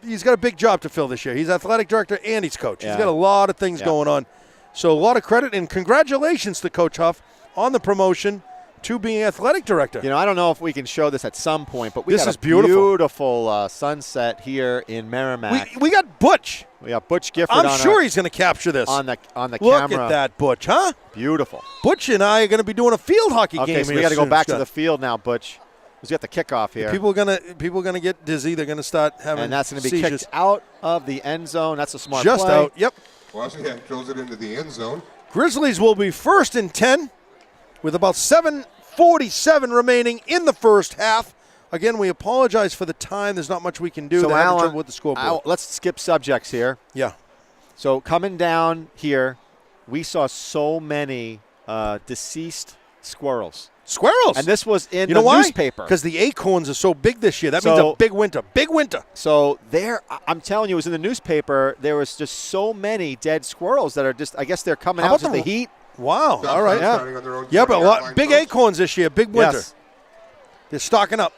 He's got a big job to fill this year. He's athletic director and he's coach. He's got a lot of things going on. So a lot of credit and congratulations to Coach Huff on the promotion to being athletic director. I don't know if we can show this at some point, but This got is a beautiful. sunset here in Merrimack. We got Butch. We got Butch Gifford. I'm sure he's going to capture this on the camera. Look at that, Butch, huh? Beautiful. Butch and I are going to be doing a field hockey game. Okay, so we got to go back to the field now, Butch. We got the kickoff here. People are gonna get dizzy. They're gonna start having and that's going to be seizures. kicked out of the end zone. That's a smart Just play. out. Yep. Washington throws it into the end zone. Grizzlies will be 1st and 10 with about 7:47 remaining in the first half. Again, we apologize for the time. There's not much we can do. So They're having Alan, trouble with the scoreboard. let's skip subjects here. Yeah. So coming down here, we saw so many deceased squirrels. Squirrels. And this was in you the know why? newspaper. Because the acorns are so big this year. That means a big winter. Big winter. So I'm telling you, it was in the newspaper. There was just so many dead squirrels that are just, I guess they're coming out to the heat. Wow. All right. Yeah, yeah, but big acorns this year. Big winter. Yes. They're stocking up.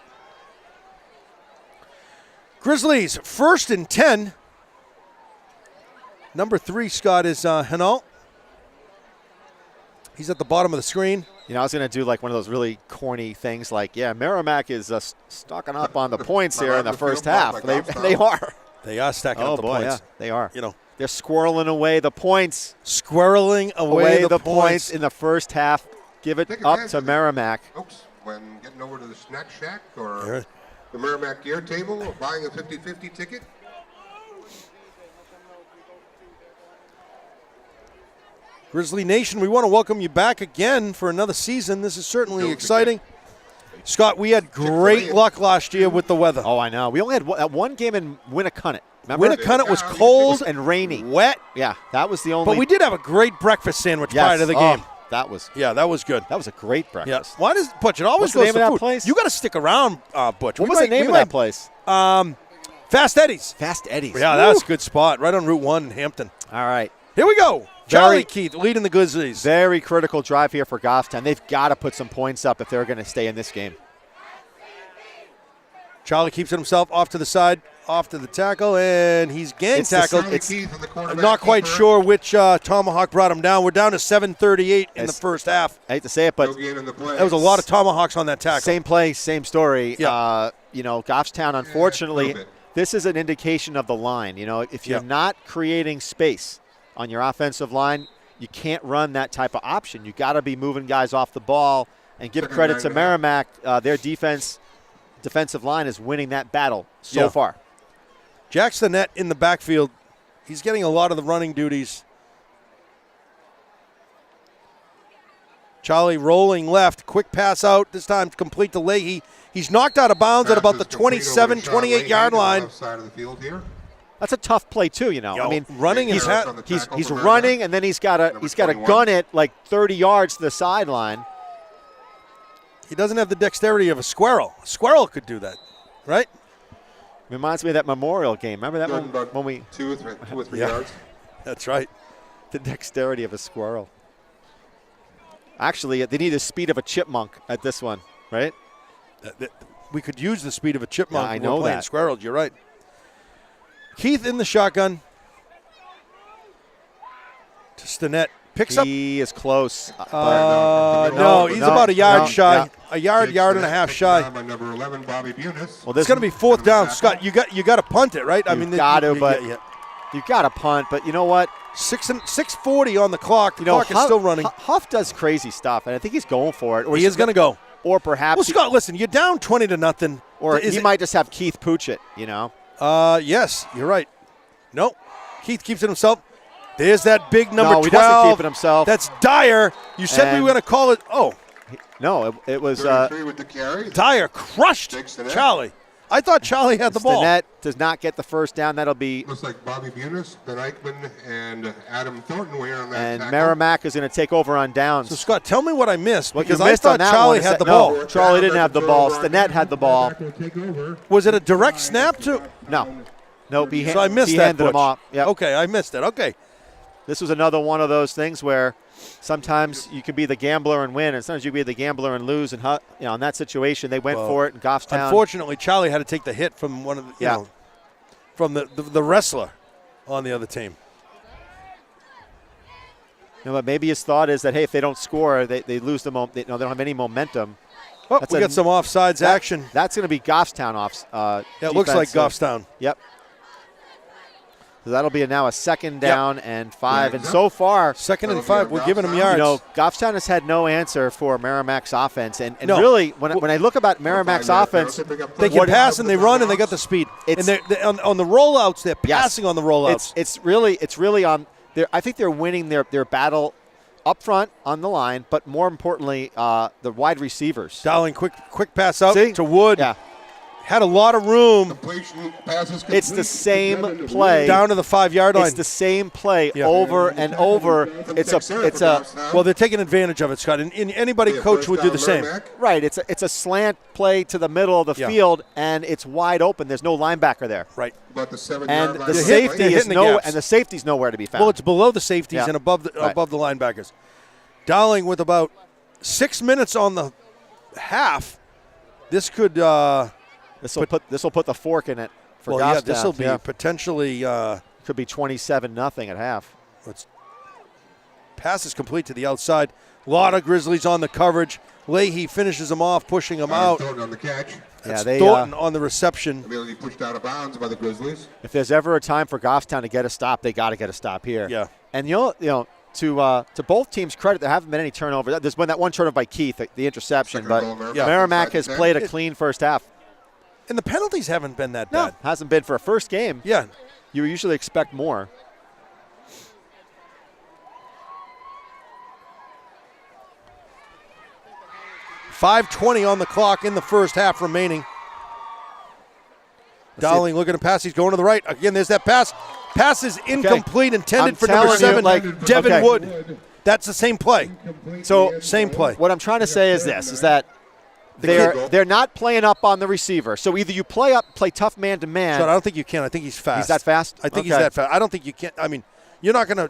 Grizzlies 1st and 10. Number 3, Scott, is Hinault. He's at the bottom of the screen. I was going to do like one of those really corny things like, Merrimack is stocking up on the points here in the first half. They are. They are stacking up the points. Yeah, they are. They're squirreling away the points. Squirreling away the points in the first half. Give it up to Merrimack. Folks, when getting over to the snack shack or the Merrimack gear table or buying a 50-50 ticket. Grizzly Nation, we want to welcome you back again for another season. This is certainly exciting. Scott, we had great luck last year with the weather. Oh, I know. We only had one game in Winnicunnet. Remember? Winnicunnet was cold and rainy. Wet. Yeah, that was the only. But we did have a great breakfast sandwich prior to the game. That was good. That was a great breakfast. Yeah. Why does Butch? It always What's the goes name to of that food. place? You got to stick around, Butch. What was the name of that place? Fast Eddie's. Fast Eddie's. Yeah, that's a good spot. Right on Route 1 in Hampton. All right. Here we go. Charlie Keith leading the Grizzlies. Very critical drive here for Goffstown. They've got to put some points up if they're going to stay in this game. Charlie keeps it himself off to the side, off to the tackle, and he's gang tackled. I'm not quite sure which Tomahawk brought him down. We're down to 7:38 in the first half. I hate to say it, but there was a lot of Tomahawks on that tackle. Same play, same story. Yeah. Goffstown, unfortunately, this is an indication of the line. If you're not creating space on your offensive line, you can't run that type of option. You got to be moving guys off the ball. And give credit to Merrimack, their defensive line is winning that battle so far. Jack Stinnett in the backfield. He's getting a lot of the running duties. Charlie rolling left. Quick pass out. This time complete to Leahy. He's knocked out of bounds at about the 27, 28-yard line. That's a tough play too, I mean, running he's running, and then he's got to gun it like 30 yards to the sideline. He doesn't have the dexterity of a squirrel. A squirrel could do that, right? Reminds me of that Memorial game. Remember that when we 2 or 3 yards? That's right. The dexterity of a squirrel. Actually, they need the speed of a chipmunk at this one, right? We could use the speed of a chipmunk. I when know we're playing that. Squirrels. You're right. Keith in the shotgun. To Stinnett. Picks up. He is close. No, he's about a yard shy. Yeah. A yard and a half shy. Number 11, Bobby Bunis. Well, It's going to be 4th down. Scott, you got to punt it, right? You got to punt. But you know what? 6:40 on the clock. The clock is still running. Huff does crazy stuff, and I think he's going for it. Or He is going to go. Or perhaps. Well, Scott, listen, you're down 20-0. Or he might just have Keith pooch it, Yes, you're right. Nope. Keith keeps it himself. There's that big number 12. He doesn't keep it himself. That's Dyer. You said we were going to call it. Oh. No, it was with the carry. Dyer crushed Charlie. I thought Charlie had the ball. Stinnett does not get the first down. That'll be. Looks like Bobby Bunis, Ben Eichmann, and Adam Thornton were on that And tackle. Merrimack is going to take over on downs. So, Scott, tell me what I missed. What you Because I missed on thought that Charlie one is had the that- ball. No, Charlie didn't have the ball. Stinnett had the ball. Was it a direct snap to? No. Nope, he So I missed he that, handed him Butch. off. Yep. Okay, I missed it. Okay. This was another one of those things where sometimes you can be the gambler and win, and sometimes you can be the gambler and lose. And in that situation, they went for it in Goffstown. Unfortunately, Charlie had to take the hit from one of the, you know, from the wrestler on the other team. But maybe his thought is that, hey, if they don't score, they lose the they don't have any momentum. Oh, we got some offsides action. That's going to be Goffstown off. It looks like Goffstown. Yep. So that'll be now a second down and 5. And so far, 2nd and 5, we're giving them yards. Goffstown has had no answer for Merrimack's offense. And No. really, when I look about Merrimack's offense, They can pass and they run and they got the speed. And they're on the rollouts, they're passing on the rollouts. It's really on. I think they're winning their battle up front on the line, but more importantly, the wide receivers. Dowling, quick pass out See? to Wood. Yeah. Had a lot of room. It's the same play. Down to the 5-yard line. It's the same play over and over. It's a well, they're taking advantage of it, Scott. And anybody coach would do the same. Right. It's a slant play to the middle of the field, and it's wide open. There's no linebacker there. Right. And the safety is the safety's nowhere to be found. Well, it's below the safeties and above the linebackers. Dowling with about 6 minutes on the half. This could. This will put the fork in it for Goffstown. Yeah, this will be potentially. Could be 27-0 at half. Pass is complete to the outside. A lot of Grizzlies on the coverage. Leahy finishes them off, pushing them out. Thornton on the catch. That's Thornton on the reception. Immediately pushed out of bounds by the Grizzlies. If there's ever a time for Goffstown to get a stop, they got to get a stop here. Yeah. And to both teams' credit, there haven't been any turnovers. There's been that one turnover by Keith, the interception, but Merrimack has played a clean first half. And the penalties haven't been that bad. Hasn't been for a first game. Yeah. You usually expect more. .5:20 on the clock in the first half remaining. Dowling looking to pass. He's going to the right. Again, there's that pass. Pass is incomplete, intended for number 7, Devin Wood. That's the same play. So same play. What I'm trying to say is this, is that they're not playing up on the receiver. So either you play tough man-to-man. So I don't think you can. I think he's fast. He's that fast? I think he's that fast. I don't think you can. I mean, you're not going to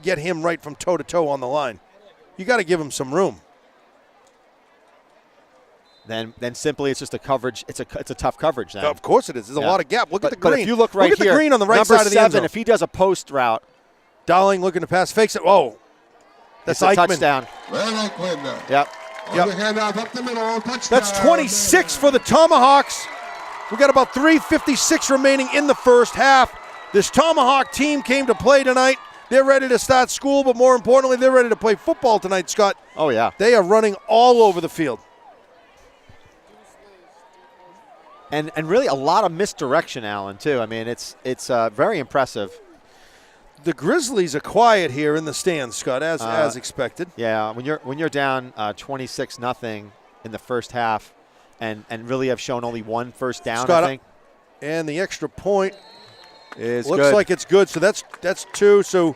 get him right from toe-to-toe on the line. You got to give him some room. Then simply it's just a coverage. It's a tough coverage then. Of course it is. There's a lot of gap. Look at the green. But if you look right at here, the green on the right number side of the end 7, zone. if he does a post route. Dowling looking to pass, fakes it. Whoa. That's a Eichmann. Touchdown. Yep. Handoff up the middle, touchdown. That's 26 for the Tomahawks. We got about 3:56 remaining in the first half. This Tomahawk team came to play tonight. They're ready to start school, but more importantly, they're ready to play football tonight, Scott. Oh, yeah. They are running all over the field. And really a lot of misdirection, Alan, too. I mean, it's very impressive. The Grizzlies are quiet here in the stands, Scott, as expected. Yeah, when you're down 26-0 in the first half, and really have shown only one first down, Scott, I think. And the extra point looks like it's good. So that's 2. So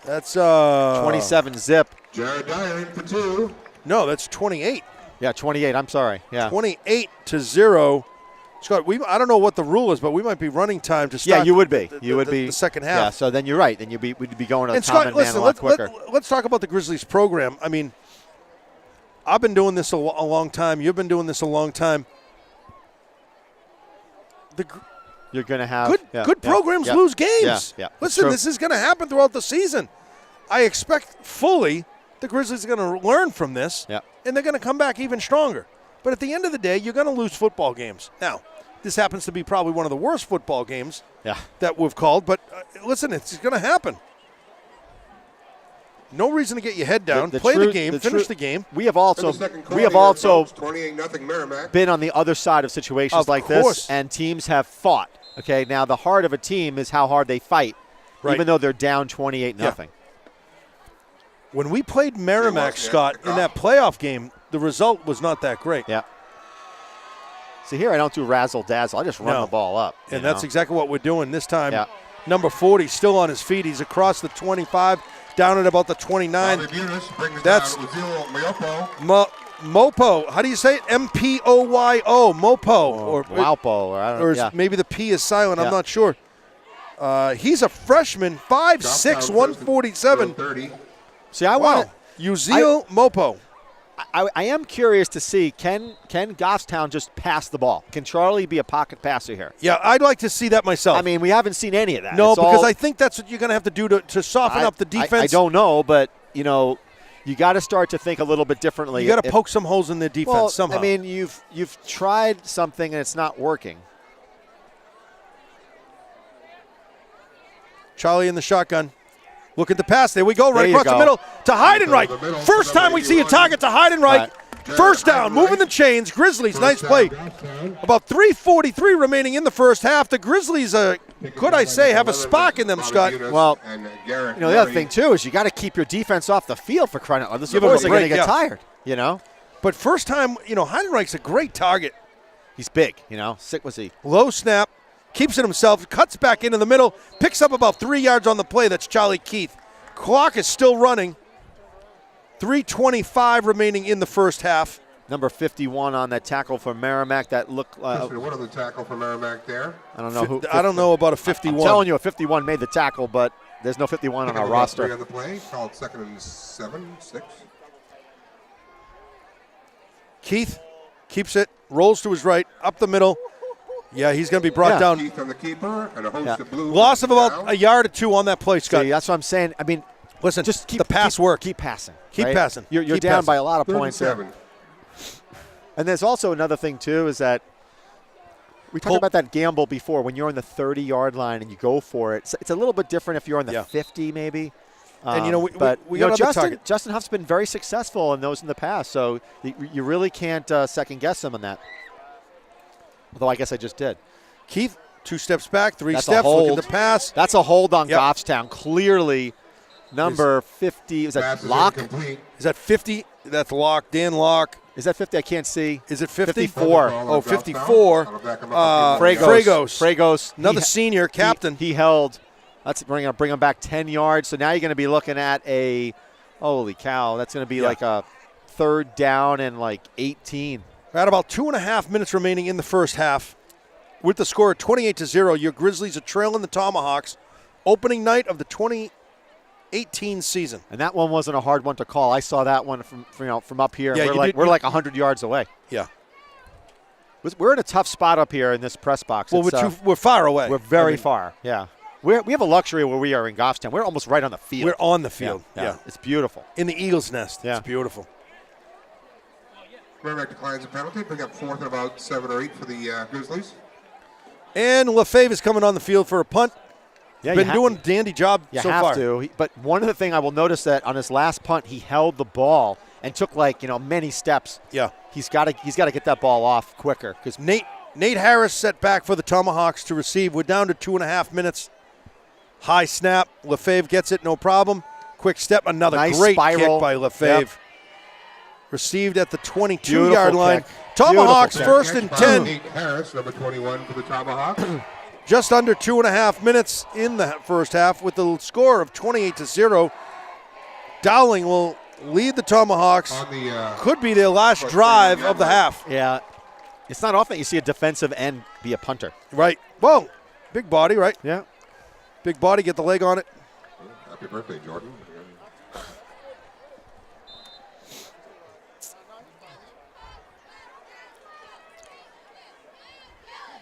that's 27 zip. Jared Dyer in for 2. No, that's 28. Yeah, 28. I'm sorry. Yeah, 28-0. Scott, I don't know what the rule is, but we might be running time to start. Yeah, you would be. The second half. Yeah, so then you're right. Then we'd be going to and the common Scott, man listen, a lot quicker. Let's talk about the Grizzlies program. I mean, I've been doing this a long time. You've been doing this a long time. You're going to have good programs lose games. Yeah. Listen, this is going to happen throughout the season. I expect fully the Grizzlies are going to learn from this, and they're going to come back even stronger. But at the end of the day, you're going to lose football games. Now, this happens to be probably one of the worst football games that we've called. But listen, it's going to happen. No reason to get your head down. Play the game. Finish the game. We have also 28-0 Merrimack. Been on the other side of situations like this, and teams have fought. Okay, now the heart of a team is how hard they fight, even though they're down 28-0. Yeah. When we played Merrimack, Scott, in that playoff game, the result was not that great. Yeah. See, here I don't do razzle-dazzle. I just run the ball up. And that's exactly what we're doing this time. Yeah. Number 40 still on his feet. He's across the 25, down at about the 29. That's Mopo. How do you say it? M-P-O-Y-O. Mopo. Or Waupo. Or maybe the P is silent. I'm not sure. He's a freshman, 5'6", 147. See, I want Uzziel Mopo. I am curious to see, can Goffstown just pass the ball? Can Charlie be a pocket passer here? Yeah, I'd like to see that myself. I mean, we haven't seen any of that. No, because I think that's what you're going to have to do to soften up the defense. I don't know, but, you got to start to think a little bit differently. You got to poke some holes in their defense somehow. I mean, you've tried something and it's not working. Charlie in the shotgun. Look at the pass. There we go. Right across the middle to Heidenreich. First time we see a target to Heidenreich. First down. Moving the chains. Grizzlies. Nice play. About 3:43 remaining in the first half. The Grizzlies, could I say, have a spark in them, Scott. Well, the other thing, too, is you got to keep your defense off the field for crying out loud. This is going to get tired, But first time, Heidenreich's a great target. He's big, Sick was he. Low snap. Keeps it himself, cuts back into the middle, picks up about 3 yards on the play. That's Charlie Keith. Clock is still running. 3:25 remaining in the first half. Number 51 on that tackle for Merrimack. That looked. What are the tackle for Merrimack there? I don't know who. I don't know about a 51. I'm telling you, a 51 made the tackle, but there's no 51 on our roster. On the play, called 2nd and 7, 6. Keith keeps it, rolls to his right, up the middle. Yeah, he's going to be brought down. Keith on the keeper and a host of blue. Loss of about a yard or two on that play, Scott. See, that's what I'm saying. I mean, listen, just keep the pass work. Keep passing. Keep passing. You're keep down passing. by a lot of points there. And there's also another thing, too, is that we talked about that gamble before. When you're on the 30-yard line and you go for it, it's a little bit different if you're on the 50 maybe. And, we got Justin Huff's been very successful in those in the past, so you really can't second-guess him on that. Although I guess I just did. Keith, 2 steps back, 3 steps, look at the pass. That's a hold on Goffstown. Clearly, number 50. Is that Locke? Is that 50? That's Locke, Dan Locke. Is that 50? I can't see. Is it 50? 54. Oh, 54. Fragos. Another senior captain. He held. That's bring him back 10 yards. So now you're going to be looking at holy cow, that's going to be like a 3rd down and 18. We're at about 2.5 minutes remaining in the first half. With the score of 28-0, your Grizzlies are trailing the Tomahawks. Opening night of the 2018 season. And that one wasn't a hard one to call. I saw that one from up here. Yeah, we're like 100 yards away. Yeah. We're in a tough spot up here in this press box. Well, we're far away. We're very far. Yeah. We have a luxury where we are in Goffstown. We're almost right on the field. We're on the field. Yeah. It's beautiful. In the Eagle's Nest. Yeah. It's beautiful. Merrimack declines a penalty. Pick up 4th and about 7 or 8 for the Grizzlies. And Lefebvre is coming on the field for a punt. Yeah, been doing a dandy job so far. You have to. But one of the things I will notice that on his last punt, he held the ball and took many steps. Yeah. He's got to get that ball off quicker. Because Nate Harris set back for the Tomahawks to receive. We're down to 2.5 minutes. High snap. Lefebvre gets it, no problem. Quick step. Another nice great spiral kick by Lefebvre. Yep. Received at the 22-yard line. Kick. Tomahawks first and 10. Nate Harris, number 21 for the Tomahawks. Just under 2.5 minutes in the first half with the score of 28-0. Dowling will lead the Tomahawks. Could be their last drive of the half. Yeah. It's not often you see a defensive end be a punter. Right. Well, big body, right? Yeah. Big body, get the leg on it. Happy birthday, Jordan.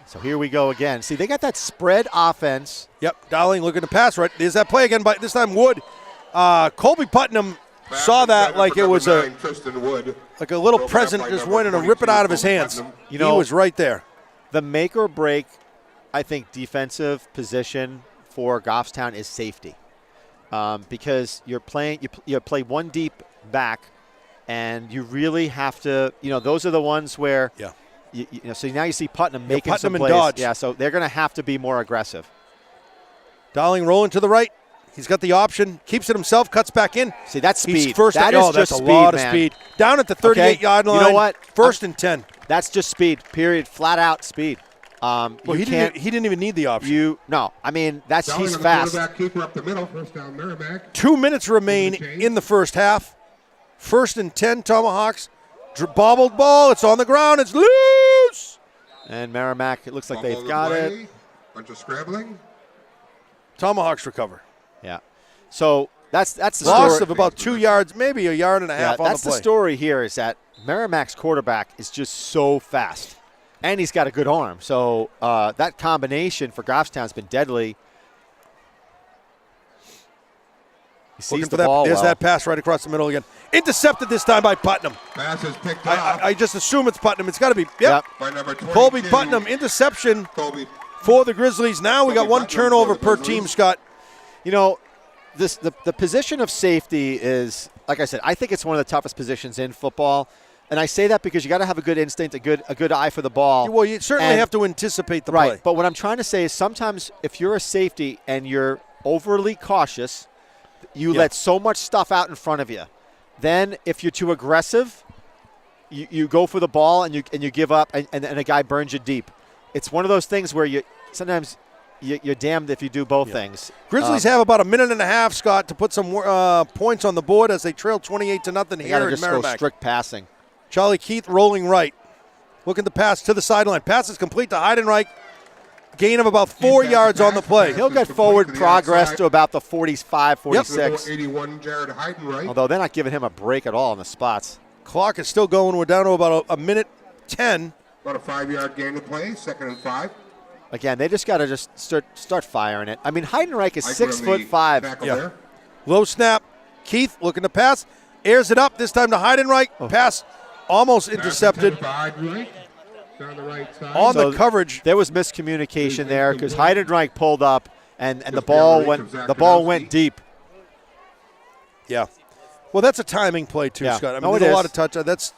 So here we go again. See, they got that spread offense. Yep, Dowling looking to pass right. There's that play again, but this time Wood. Colby Putnam saw that like it was a little present, just wanted to rip it out of his hands. He was right there. The make or break, I think, defensive position for Goffstown is safety, because you play one deep back, and you really have to. Those are the ones where. Yeah. So now you see Putnam making Putnam some and plays. Dodge. Yeah, so they're going to have to be more aggressive. Dowling rolling to the right. He's got the option. Keeps it himself. Cuts back in. See, that's speed. He's first. That is that's just a lot speed, of speed. Down at the 38-yard line. You know what? First and 10. That's just speed, period, flat out speed. Well, he didn't even need the option. No, I mean, he's The fast. quarterback keeper up the middle, first down Merrimack. 2 minutes remain in the first half. 1st and 10, Tomahawks. Bobbled ball. It's on the ground. It's loose. And Merrimack, it looks like Fumble they've got away. it. Bunch of scrambling. Tomahawks recover. Yeah. So that's the Loss story. of about 2 yards, maybe a yard and a half on the play. That's the story here is that Merrimack's quarterback is just so fast. And he's got a good arm. So that combination for Goffstown's been deadly. He sees the ball There's well. that pass right across the middle again. Intercepted this time by Putnam. Pass is picked up I just assume it's Putnam. It's got to be. Yep. by number 22. Colby Putnam, interception Colby. for the Grizzlies. Now we got Colby one Putnam turnover for the per Grizzlies. team, Scott. You know, the position of safety is, like I said, I think it's one of the toughest positions in football. And I say that because you got to have a good instinct, a good eye for the ball. Well, you certainly And- have to anticipate the right. play. But what I'm trying to say is sometimes if you're a safety and you're overly cautious, you let so much stuff out in front of you. Then if you're too aggressive, you go for the ball and you give up and a guy burns you deep. It's one of those things where sometimes you're damned if you do both things. Grizzlies have about a minute and a half, Scott, to put some points on the board as they trail 28-0 They here gotta in just go Merrimack. strict passing. Charlie Keith rolling right. Looking to pass to the sideline. Pass is complete to Heidenreich. Gain of about 4 yards on the play. He'll get forward progress to about the 45, 46. 81, Jared Heidenreich. Although they're not giving him a break at all in the spots. Clock is still going. We're down to about a minute 10. About a 5-yard gain to play, 2nd and 5. Again, they just got to start firing it. I mean, Heidenreich is Eichler on the 6'5". tackle Yeah. there. Low snap. Keith looking to pass. Airs it up. This time to Heidenreich. Pass almost intercepted Pass intended for Heidenreich. Down the right side. on So the coverage. There was miscommunication there because Heidenreich pulled up and the Just ball barely reached the ball went deep. Yeah. Well, that's a timing play too, Yeah. Scott. I mean, No, it there's a is. lot of touch. That's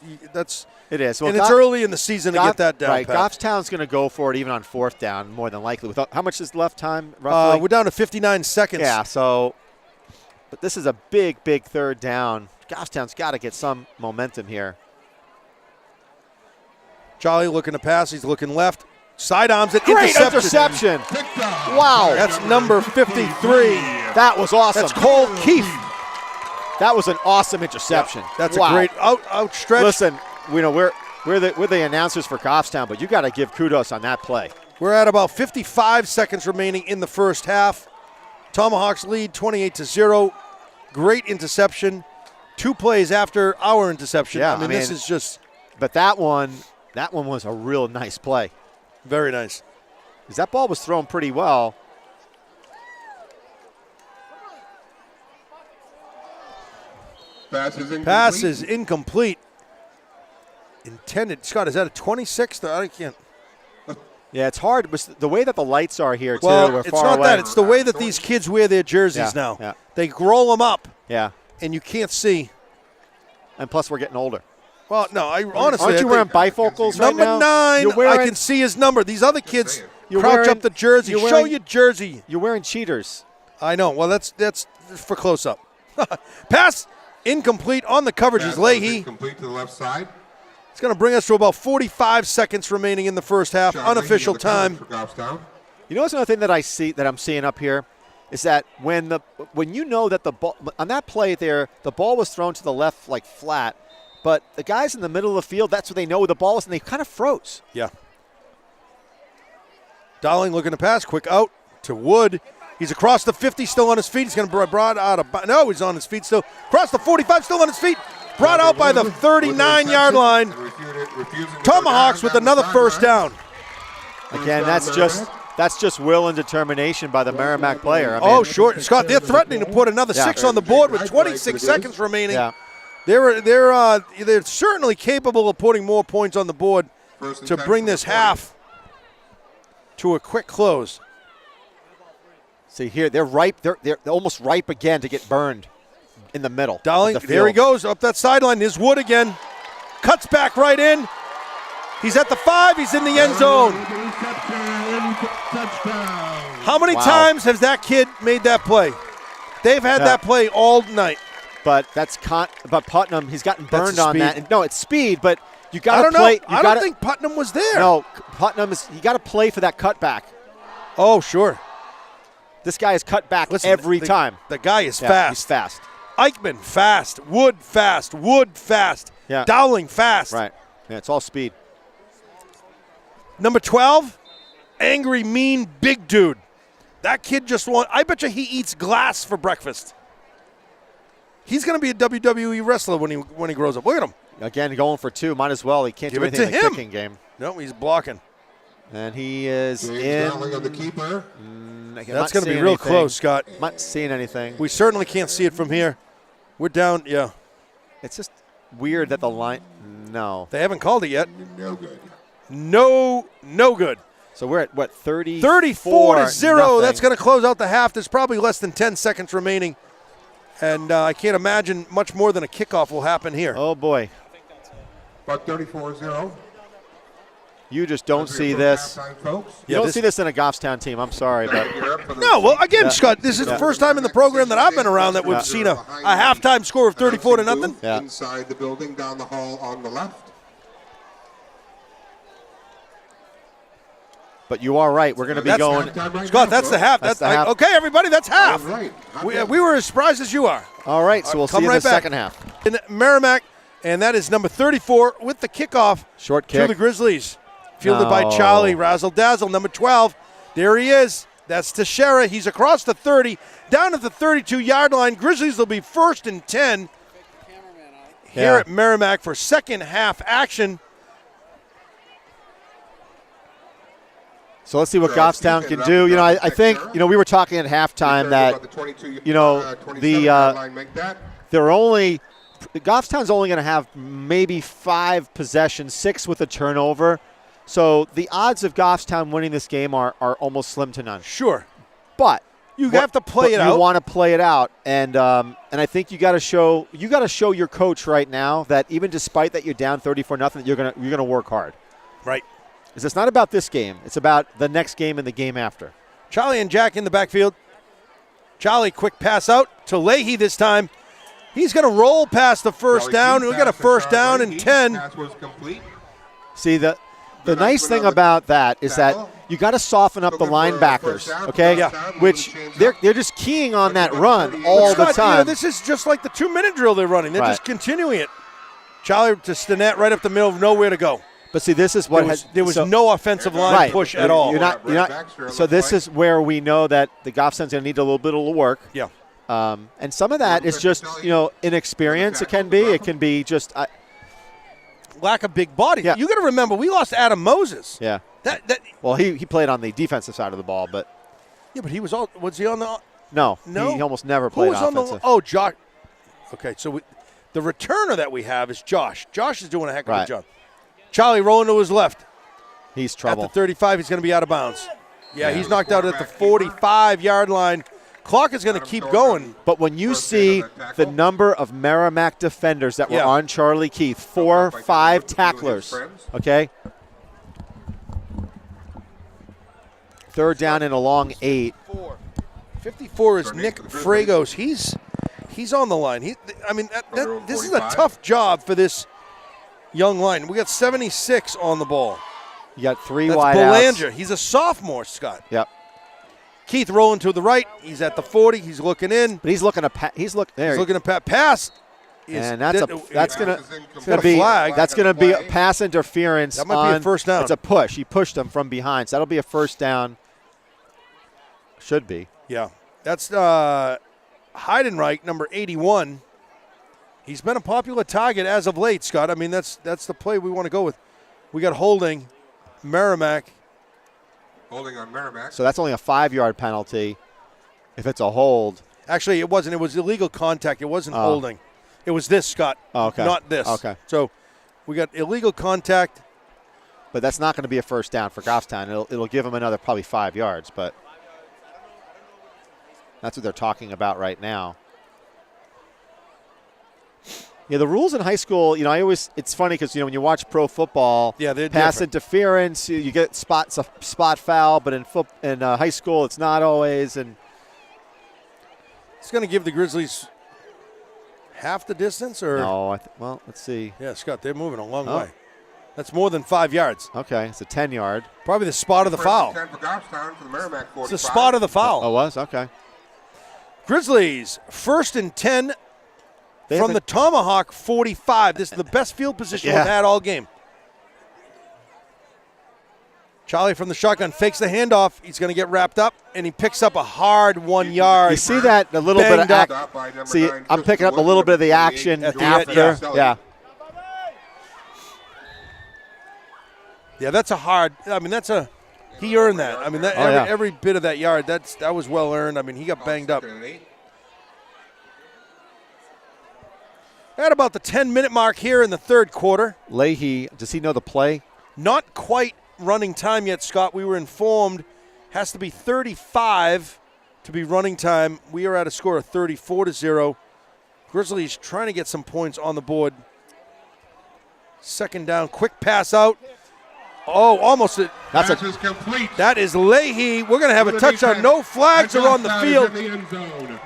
It is. Well, and it's early in the season to get that down. Right, pat. Goffstown's going to go for it even on 4th down, more than likely. How much is left time, roughly? We're down to 59 seconds. Yeah, so, but this is a big 3rd down. Goffstown's got to get some momentum here. Charlie looking to pass. He's looking left. Sidearms it. Great Intercepted. interception. Picked off. Wow. That's number 53. That was awesome. That's Cole Keefe. That was an awesome interception. That's Wow. a great outstretch. Listen, we're the announcers for Goffstown, but you got to give kudos on that play. We're at about 55 seconds remaining in the first half. Tomahawks lead 28-0. Great interception. 2 plays after our interception. Yeah, I mean, this is just But that one was a real nice play. very nice. Because that ball was thrown pretty well. Pass is incomplete. Intended. Scott, is that a 26th? I can't. Yeah, it's hard. It was the way that the lights are here, too. Well, We're it's far not away. that. It's the way that these kids wear their jerseys Yeah, now. yeah. They roll them up, Yeah. and you can't see. And plus, we're getting older. Well, no, I honestly. Aren't you I wearing think bifocals right number now? 9, You're wearing, I can see his number. These other kids You're crouch wearing- up the jersey. you're Show wearing- your jersey. You're wearing cheaters. I know. Well, that's for close up. Pass incomplete on the coverage is Leahy. Complete to the left side. It's going to bring us to about 45 seconds remaining in the first half. John Leahy Unofficial on the coverage time. for Goffstown. You know what's another thing that I'm seeing up here is that when you know that the ball on that play there, the ball was thrown to the left like flat, but the guys in the middle of the field, that's what they know where the ball is, and they kind of froze. Yeah. Dowling looking to pass. Quick out to Wood. He's across the 50, still on his feet. He's going to be brought out of. No, he's on his feet still. Across the 45, still on his feet. Brought out by the 39-yard line. Tomahawks with another first down. Again, that's just will and determination by the Merrimack player. I mean, Oh, short. Scott, they're threatening to put another Yeah. 6 on the board with 26 seconds remaining. yeah. They're certainly capable of putting more points on the board First and to 10 bring from the this 40. half to a quick close. See here, they're ripe. They're almost ripe again to get burned in the middle. Dowling, of the there he field. goes up that sideline. There's Wood again. Cuts back right in. He's at the 5. He's in the end zone. How many Wow. times has that kid made that play? They've had Yeah. that play all night. But but Putnam, he's gotten That's burned the on speed. that. And no, it's speed, but You got to I don't play. know. I don't think Putnam was there. No, Putnam is. You got to play for that cutback. Oh, sure. This guy is cut back every time. The guy is fast. He's fast. Eichmann, fast. Wood, fast. Yeah. Dowling, fast. Right. Yeah, it's all speed. Number 12, angry, mean, big dude. That kid I bet you he eats glass for breakfast. He's going to be a WWE wrestler when he grows up. Look at him. Again, going for 2. Might as well. He can't do anything in the kicking game. No, he's blocking. And he is Dowling on the keeper. That's going to be real close, Scott. Not seeing anything. We certainly can't see it from here. We're down, yeah. It's just weird that the line, no. They haven't called it yet. No good. No good. So we're at, what, 34-0. 34-0. That's going to close out the half. There's probably less than 10 seconds remaining. And I can't imagine much more than a kickoff will happen here. Oh, boy. About 34-0. You just don't see this. You don't see this in a Goffstown team. I'm sorry, but No, well, again, Scott, this is the first time in the program that I've been around that we've seen a halftime score of 34-0. Yeah. Inside the building, down the hall on the left. but you are right. We're going to be going. Scott, that's the half. That's the half. Okay, everybody, that's half. Right. We were as surprised as you are. All right, so we'll see you in the second half. In Merrimack, and that is number 34 with the kickoff. Short To kick. the Grizzlies. Fielded by Charlie, razzle dazzle, number 12. There he is. That's Teixeira. He's across the 30, down at the 32-yard line. Grizzlies will be 1st and 10 here at Merrimack for second half action. So let's see what Goffstown can do. You know, I think, you know, we were talking at halftime that, you know, Goffstown's only going to have maybe 5 possessions, 6 with a turnover. So the odds of Goffstown winning this game are almost slim to none. Sure. But you have to play it out. You want to play it out, and I think you got to show your coach right now that even despite that you're down 34-0, you're gonna work hard. Right. Because it's not about this game; it's about the next game and the game after. Charlie and Jack in the backfield. Charlie, quick pass out to Leahy this time. He's going to roll past the first down. We'll get a first down and 10. See, the nice thing about that is that you got to soften up the linebackers, okay? Yeah. Which they're just keying on that run all the time. You know, this is just like the 2-minute drill they're running. They're just continuing it. Charlie to Stinnett right up the middle, nowhere to go. But see, this is what there was no offensive line push at all. You're not. So this is where we know that the Goffstown's going to need a little bit of work. Yeah. And some of that is just, you know, inexperience. It can be just lack of big body. Yeah. You got to remember, we lost Adam Moses. Yeah. Well, he played on the defensive side of the ball, but yeah, but was he on the? No. He almost never played offensive. Josh. Okay, so the returner that we have is Josh. Josh is doing a heck of a job. Charlie rolling to his left. He's trouble. At the 35, he's going to be out of bounds. Yeah, he's knocked out at the 45-yard line. Clock is going to keep going. But when you see the number of Merrimack defenders that were on Charlie Keith, 4, 5 tacklers, okay? Third down and a long 8. 54 is Nick Fragos. He's on the line. This is a tough job for this young line. We got 76 on the ball. You got 3 That's wide Belanger. outs. He's a sophomore, Scott. Yep. Keith rolling to the right. He's at the 40. He's looking in. But he's looking to pass. He's looking to pass. And that's going to be a pass interference. That might be a first down. It's a push. He pushed him from behind. So that'll be a first down. Should be. Yeah. That's Heidenreich, number 81. He's been a popular target as of late, Scott. I mean, that's the play we want to go with. We got holding Merrimack. Holding on Merrimack. So that's only a 5-yard penalty if it's a hold. Actually, it wasn't. It was illegal contact. It wasn't holding. It was this, Scott. Oh, okay. Not this. Okay. So we got illegal contact. But that's not going to be a first down for Goffstown. It'll give them another probably 5 yards, but that's what they're talking about right now. Yeah, the rules in high school, you know, it's funny because, you know, when you watch pro football, they're pass different. interference, you get spot foul, but in high school it's not always. And it's going to give the Grizzlies half the distance, or no? Well, let's see. Yeah, Scott, they're moving a long way. That's more than 5 yards. Okay, it's a 10-yard. Probably the spot of the foul. 10 for Goffstown for the Merrimack 45. It's the spot of the foul. Oh, it was? Okay. Grizzlies, 1st and 10 from the Tomahawk 45. This is the best field position we've had all game. Charlie from the shotgun fakes the handoff. He's going to get wrapped up, and he picks up a hard 1 yard. You see that a little bit of action. See, I'm picking up a little bit of the action after. Yeah. Yeah, that's a hard. I mean, he earned that. I mean, every bit of that yard, that was well earned. I mean, he got banged up. At about the 10-minute mark here in the third quarter. Leahy, does he know the play? Not quite running time yet, Scott. We were informed has to be 35 to be running time. We are at a score of 34-0. Grizzlies trying to get some points on the board. Second down, quick pass out. Oh, almost. Pass is complete. That is Leahy. We're going to have a touchdown. No flags are on the field.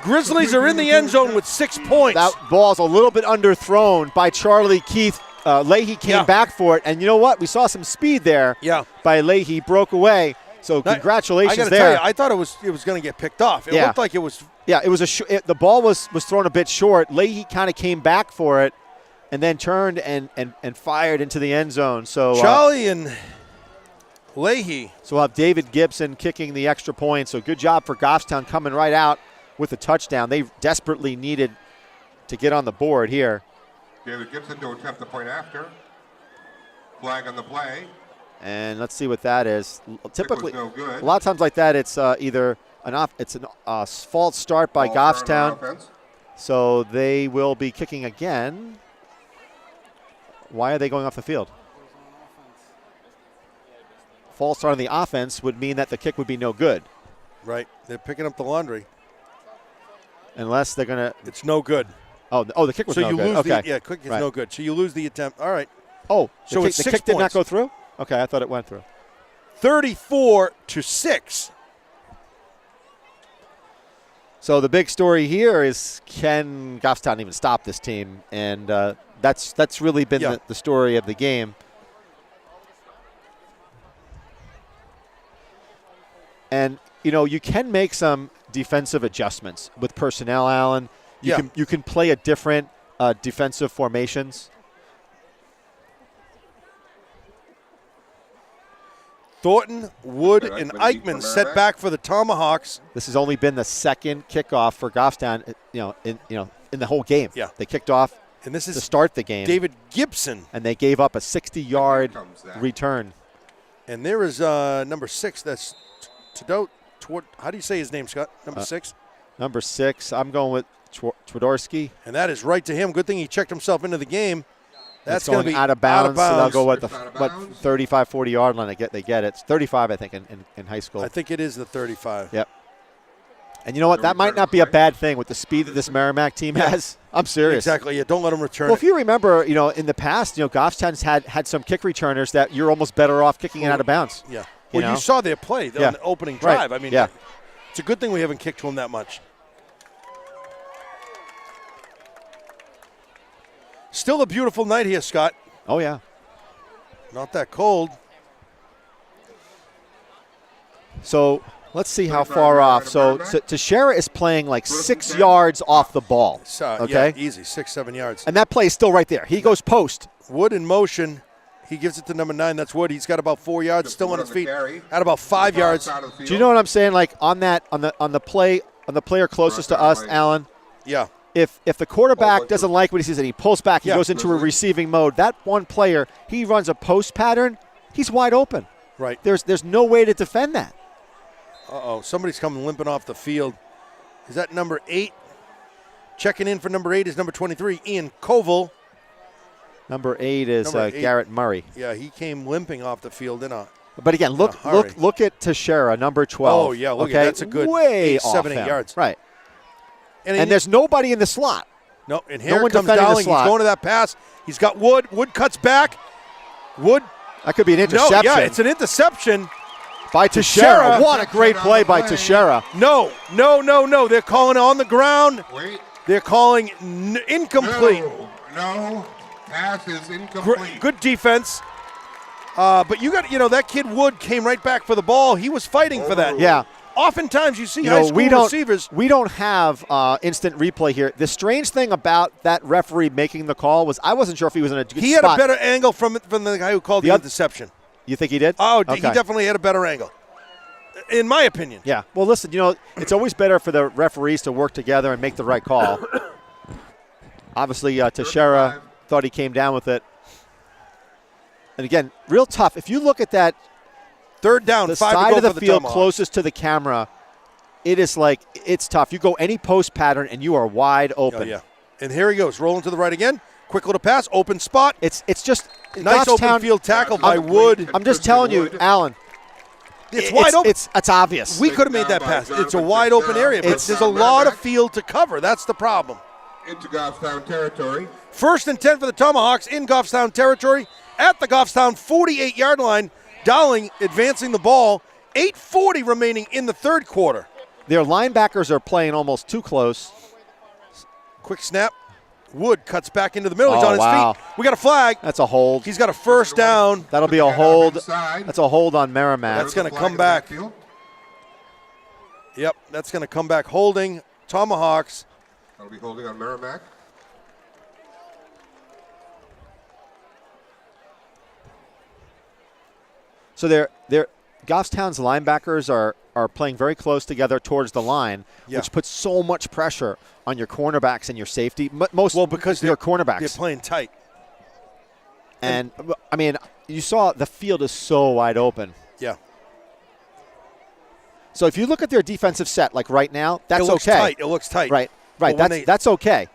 Grizzlies are in the end zone with 6 points. That ball's a little bit underthrown by Charlie Keith. Leahy came back for it, and you know what? We saw some speed there. By Leahy, broke away. So congratulations I gotta there. Tell you, I thought it was going to get picked off. It looked like it was. Yeah, it was the ball was thrown a bit short. Leahy kind of came back for it, and then turned and fired into the end zone. So Charlie and Leahy. So we'll have David Gibson kicking the extra point. So good job for Goffstown coming right out with a touchdown. They desperately needed to get on the board here. David Gibson to attempt the point after. Flag on the play. And let's see what that is. Typically, no good. A lot of times like that, it's either a false start by Goffstown. So they will be kicking again. Why are they going off the field? False start on the offense would mean that the kick would be no good. Right. They're picking up the laundry. Unless they're going to. It's no good. Oh, the kick was no good. So you lose okay. kick is no good. So you lose the attempt. All right. Oh, so the kick did not go through? Okay, I thought it went through. 34-6. So the big story here is, can Goffstown even stop this team? And that's really been the story of the game. And, you can make some defensive adjustments with personnel, Alan. You can play a different defensive formations. Thornton, Wood, and Eichmann set back for the Tomahawks. This has only been the second kickoff for Goffstown, in the whole game. Yeah. They kicked off and this is to start the game. David Gibson. And they gave up a 60-yard return. And there is number 6. That's how do you say his name, Scott? Number 6? Number 6. I'm going with Twidorsky. And that is right to him. Good thing he checked himself into the game. That's going to be out of bounds. So they'll go with 35, 40-yard line. They get it. It's 35, I think, in high school. I think it is the 35. Yep. And you know what? That might not be a bad thing with the speed that this Merrimack team has. I'm serious. Exactly. Yeah, don't let them return. Well, if you remember, in the past, Goffstown's had some kick returners that you're almost better off kicking it out of bounds. Yeah. Well, you saw their play on the opening drive. Right. I mean, it's a good thing we haven't kicked to them that much. Still a beautiful night here, Scott. Oh, yeah. Not that cold. So let's see how far off. So Teixeira is playing like 6 yards off the ball. Okay? Yeah, easy, 6-7 yards. And that play is still right there. He goes post. Wood in motion. He gives it to number 9. That's Wood. He's got about 4 yards still on his feet. At about 5 yards. Do you know what I'm saying? Like on the player closest to us, Alan. Yeah. If the quarterback doesn't like what he sees and he pulls back, he goes into a receiving mode. That one player, he runs a post pattern. He's wide open. Right. There's no way to defend that. Uh-oh. Somebody's coming limping off the field. Is that number 8? Checking in for number 8 is number 23, Ian Koval. Number 8 is Garrett Murray. Yeah, he came limping off the field in a. But again, look at Teixeira, number 12. Oh yeah, look at that's a good way 7, 8 yards. Right. And there's nobody in the slot. No, and here comes Dowling. He's going to that pass. He's got Wood. Wood cuts back. Wood. That could be an interception. No, it's an interception. By Teixeira. What a great play by Teixeira. No. They're calling on the ground. Wait. They're calling incomplete. No. Pass is incomplete. Good defense. But you got, that kid Wood came right back for the ball. He was fighting for that. Yeah. Oftentimes you see high school receivers. We don't have instant replay here. The strange thing about that referee making the call was I wasn't sure if he was in a good spot. He had a better angle from the guy who called the interception. You think he did? Oh, okay. He definitely had a better angle, in my opinion. Yeah. Well, listen, it's always better for the referees to work together and make the right call. Obviously, Teixeira thought he came down with it. And again, real tough. If you look at that third down, the 5 to side go of the for the field Tomahawks. closest to the camera, it's tough. You go any post pattern and you are wide open. Oh, yeah. And here he goes, rolling to the right again. Quick little pass, open spot. It's just nice Goffstown, open field tackle by Wood. I'm just telling you, Alan. It's wide open. It's obvious. We could have made that pass. It's a wide open area, but there's a lot of field to cover. That's the problem. Into Goffstown territory. 1st and 10 for the Tomahawks in Goffstown territory at the Goffstown 48-yard line. Dowling advancing the ball. 8:40 remaining in the third quarter. Their linebackers are playing almost too close. Quick snap. Wood cuts back into the middle. He's on his feet. We got a flag. That's a hold. He's got a first down. That'll be a hold. That's a hold on Merrimack. That's going to come back. Yep, that's going to come back holding Tomahawks. That'll be holding on Merrimack. So they're Goffstown's linebackers are playing very close together towards the line, which puts so much pressure on your cornerbacks and your safety. Because they're cornerbacks. They're playing tight. And I mean, you saw the field is so wide open. Yeah. So if you look at their defensive set, like right now, that's okay. Tight. It looks tight. Right. That's okay.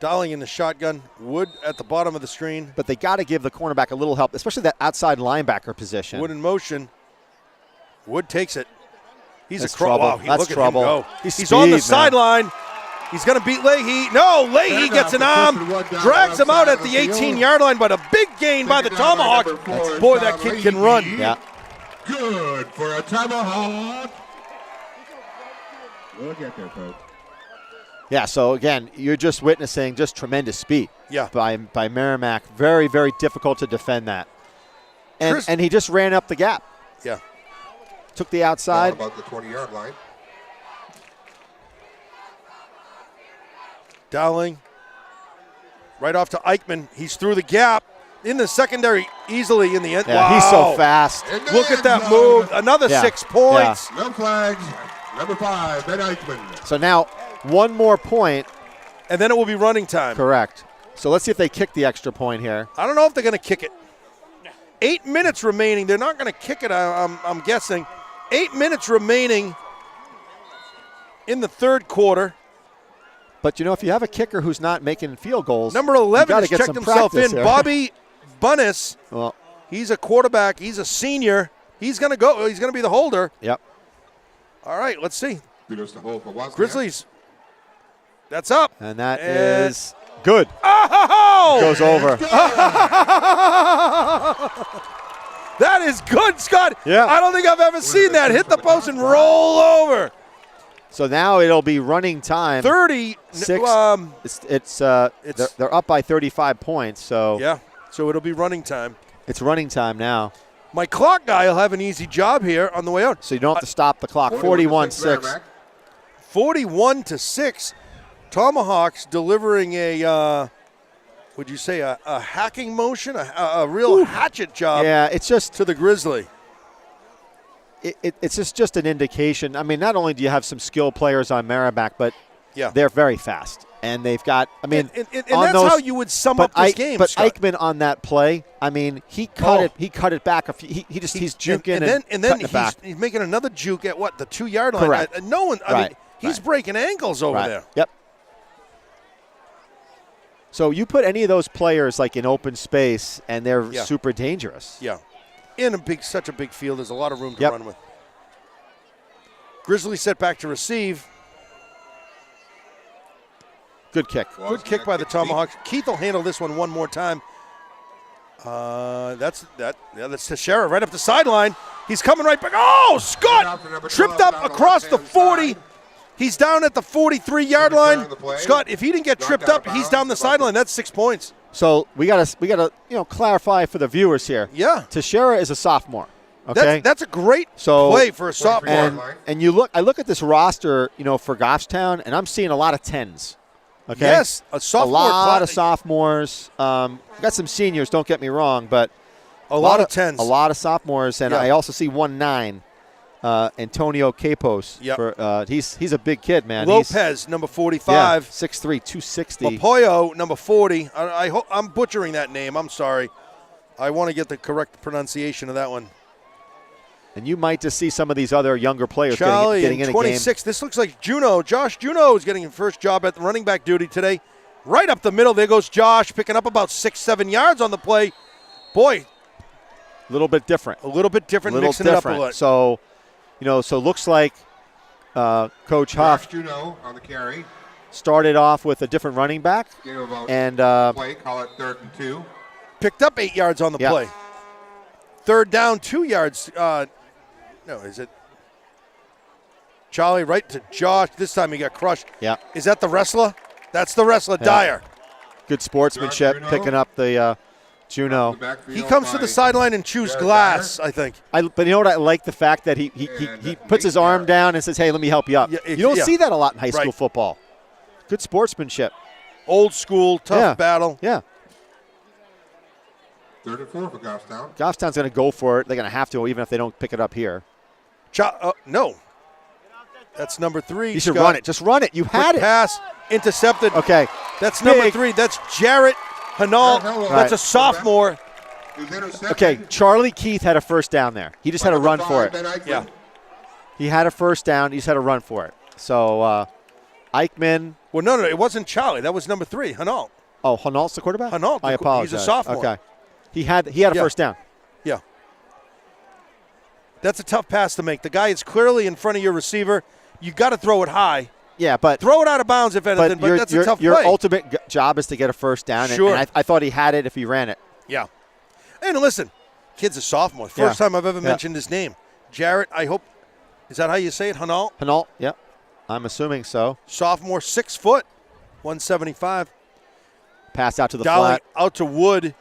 Dowling in the shotgun. Wood at the bottom of the screen. But they got to give the cornerback a little help, especially that outside linebacker position. Wood in motion. Wood takes it. That's trouble. Wow, That's look trouble. At him go. He's on the man. sideline. He's going to beat Leahy. No, Leahy gets an arm, drags him out at the 18-yard line, but a big gain by the Tomahawks. Boy, that kid can run. Yeah. Good for a Tomahawk. We'll get there, folks. Yeah, so again, you're just witnessing just tremendous speed by Merrimack. Very, very difficult to defend that. And he just ran up the gap. Yeah. Took the outside. About the 20-yard line. Dowling right off to Eichmann. He's through the gap in the secondary easily in the end. Yeah, he's so fast. Look at that move. Another 6 points. No flags. Number 5, Ben Eichmann. So now 1 more point. And then it will be running time. Correct. So let's see if they kick the extra point here. I don't know if they're going to kick it. 8 minutes remaining. They're not going to kick it, I'm guessing. 8 minutes remaining in the third quarter. But, if you have a kicker who's not making field goals, number 11 has get checked himself in. Here. Bobby Bunnis. Well, he's a quarterback. He's a senior. He's going to go. He's going to be the holder. Yep. All right, let's see. For Grizzlies. That's up. And that is good. Oh! Goes over. That is good, Scott. Yeah. I don't think I've ever seen that. Hit the post and roll over. So now it'll be running time. 36. They're up by 35 points. So yeah. So it'll be running time. It's running time now. My clock guy will have an easy job here on the way out. So you don't have to stop the clock. 41-6. 41-6. Tomahawks delivering a, would you say a hacking motion, a real hatchet job? Yeah, it's just to the Grizzly. It's just an indication. I mean, not only do you have some skilled players on Merrimack, but they're very fast. And they've got, I mean, and that's how you would sum up this game. But Scott. Eichmann on that play, I mean, he cut it. He cut it back. He's juking and then he's making another juke at the 2-yard line. Correct. No one. I mean, he's breaking ankles over there. Yep. So you put any of those players like in open space, and they're super dangerous. Yeah. In such a big field, there's a lot of room to run with. Grizzlies set back to receive. Good kick. Good kick by the Tomahawks. Keith will handle this one more time. That's Teixeira right up the sideline. He's coming right back. Oh, Scott tripped up across the 40. He's down at the 43-yard line. on the play. Scott, if he didn't get tripped up, he's down the sideline. That's 6 points. So we gotta clarify for the viewers here. Yeah. Teixeira is a sophomore. Okay. That's a great play for a sophomore. And I look at this roster, for Goffstown, and I'm seeing a lot of 10s. Okay. Yes, a sophomore. A lot of sophomores. Got some seniors. Don't get me wrong, but a lot of 10s. A lot of sophomores, and I also see 1-9. Antonio Capos. Yep. He's a big kid, man. Lopez, number 45. 6'3", 260. Lapoyo, number 40. I hope I'm butchering that name. I'm sorry. I want to get the correct pronunciation of that one. And you might just see some of these other younger players Charlie getting in 26. This looks like Juneau. Josh Juneau is getting his first job at the running back duty today. Right up the middle. There goes Josh, picking up about 6-7 yards on the play. Boy. A little bit different. Mixing it up a lot. So, so looks like Coach Huff Juneau on the carry. Started off with a different running back. And play, call it 3rd and 2. Picked up 8 yards on the play. 3rd down, 2 yards. No, is it Charlie right to Josh? This time he got crushed. Yeah. Is that the wrestler? That's the wrestler, Dyer. Good sportsmanship, picking up the Juneau. He comes to the sideline and chews glass, I think. But you know what? I like the fact that he puts his arm down and says, hey, let me help you up. You don't see that a lot in high school football. Good sportsmanship. Old school, tough battle. Yeah. 3rd and 4 for Goffstown. Goffstown's going to go for it. They're going to have to, even if they don't pick it up here. No. That's number 3. You should run it. Just run it. You had it. Pass, intercepted. Okay. That's number 3. That's Jarrett Hanault. That's a sophomore. Okay, Charlie Keith had a first down there. He just had to run for it. Yeah. He had a first down. He just had to run for it. So, Eichmann. Well, no, it wasn't Charlie. That was number 3, Hanault. Oh, Hanault's the quarterback? Hanault. I apologize. He's a sophomore. Okay. He had a first down. Yeah. That's a tough pass to make. The guy is clearly in front of your receiver. You got to throw it high. Yeah, but throw it out of bounds if anything. But that's a tough play. Your ultimate job is to get a first down. Sure. And I thought he had it if he ran it. Yeah. And listen, kid's a sophomore. First time I've ever mentioned his name. Jarrett, I hope. Is that how you say it? Hanault? Hanault, yep. I'm assuming so. Sophomore, 6 foot, 175. Pass out to the Dolly flat. Out to Wood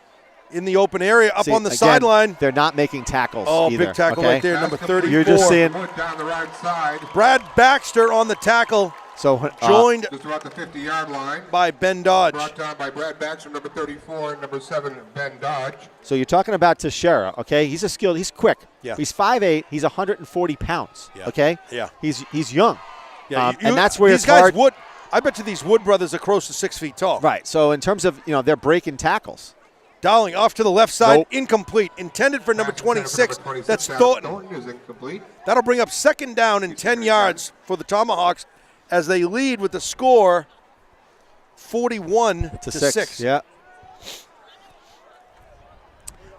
in the open area, up on the sideline. They're not making tackles either. Big tackle right there, number 34. You're just seeing down the right side. Brad Baxter on the tackle. So joined just about the 50-yard line by Ben Dodge. Brought down by Brad Baxter, number 34, and number 7, Ben Dodge. So you're talking about Teixeira, okay? He's a skilled. He's quick. Yeah. He's 5'8". He's 140 pounds. Yeah. Okay. Yeah. He's young. Yeah. And that's where these it's guys hard. I bet you these Wood brothers are close to 6 feet tall. Right. So in terms of they're breaking tackles. Dowling off to the left side, incomplete. Intended for number 26. That's Thornton. Thornton is incomplete. That'll bring up 2nd down and 10 yards for the Tomahawks as they lead with the score 41-6. Yeah.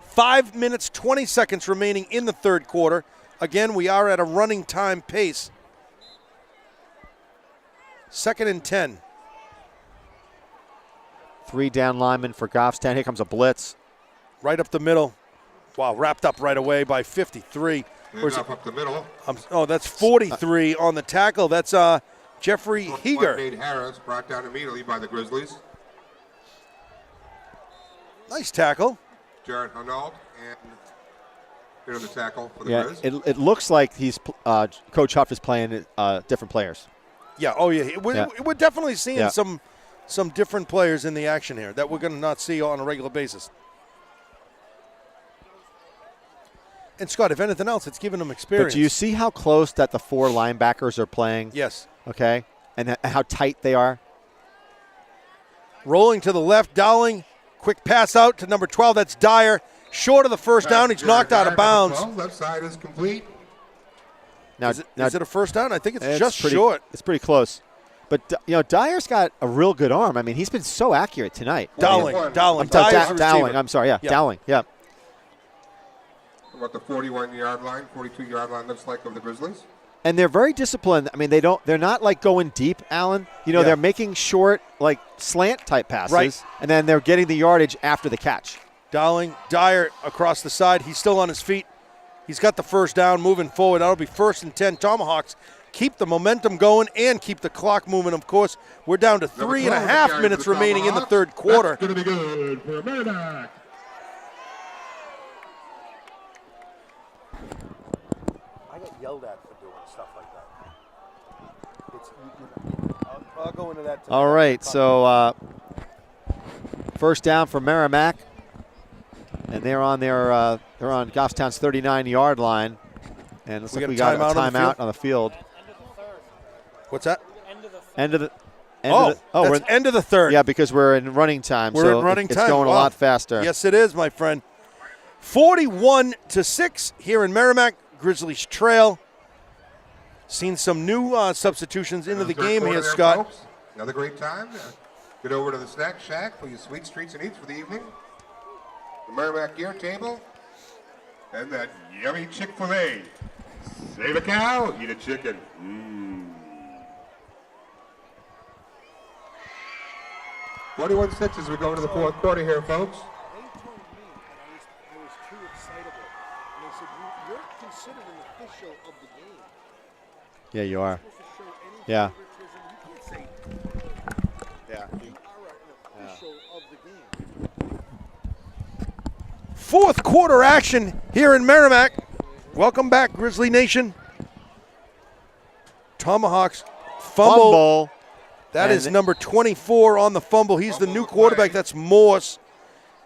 5 minutes, 20 seconds remaining in the 3rd quarter. Again, we are at a running time pace. 2nd and 10. 3 down linemen for Goffstown. Here comes a blitz. Right up the middle. Wow, wrapped up right away by 53. Up the middle. That's 43 on the tackle. That's Jeffrey Heeger. Nate Harris brought down immediately by the Grizzlies. Nice tackle. Jared Hanault and here's the tackle for the Grizz. It looks like he's Coach Huff is playing different players. Yeah. Oh yeah. We're definitely seeing some different players in the action here that we're going to not see on a regular basis. And Scott, if anything else, it's giving them experience. But do you see how close that the 4 linebackers are playing? Yes. Okay. And how tight they are? Rolling to the left, Dowling. Quick pass out to number 12. That's Dyer. Short of the first down. He's knocked out of bounds. Left side is complete. Now, is it a first down? I think it's just short. It's pretty close. But, Dyer's got a real good arm. I mean, he's been so accurate tonight. Dowling. Dowling. I'm sorry. Yeah. Dowling. Yeah. About the 41-yard line, 42-yard line looks like of the Grizzlies. And they're very disciplined. I mean, they're not like going deep, Alan. They're making short, like slant type passes. Right. And then they're getting the yardage after the catch. Dowling, Dyer across the side. He's still on his feet. He's got the first down moving forward. That'll be 1st and 10. Tomahawks keep the momentum going and keep the clock moving. Of course, we're down to 3.5 minutes remaining in the third quarter. That's going to be good for Merrimack. I get yelled at for doing stuff like that. I'll go into that. All right, so first down for Merrimack, and they're on Goffstown's 39-yard line, and looks like we got a timeout on the field. What's that? End of the we're end of the third. Yeah, because we're in running time. We're in running time. It's going a lot faster. Yes, it is, my friend. 41-6 here in Merrimack. Grizzlies trail. Seen some new substitutions into the game here, Scott. Folks. Another great time. Get over to the snack shack for your sweet treats and eats for the evening. The Merrimack Gear Table. And that yummy Chick-fil-A. Save a cow, eat a chicken. 41-6 as we go into the fourth quarter here, folks. They told me that I was too excitable. And they said, you're considered an official of the game. Yeah, you are. You're supposed to show any Yeah. favoritism. You can't say Yeah. you are an official of the game. Fourth quarter action here in Merrimack. Welcome back, Grizzly Nation. Tomahawks fumble. That is number 24 on the fumble. He's the new quarterback. That's Morse.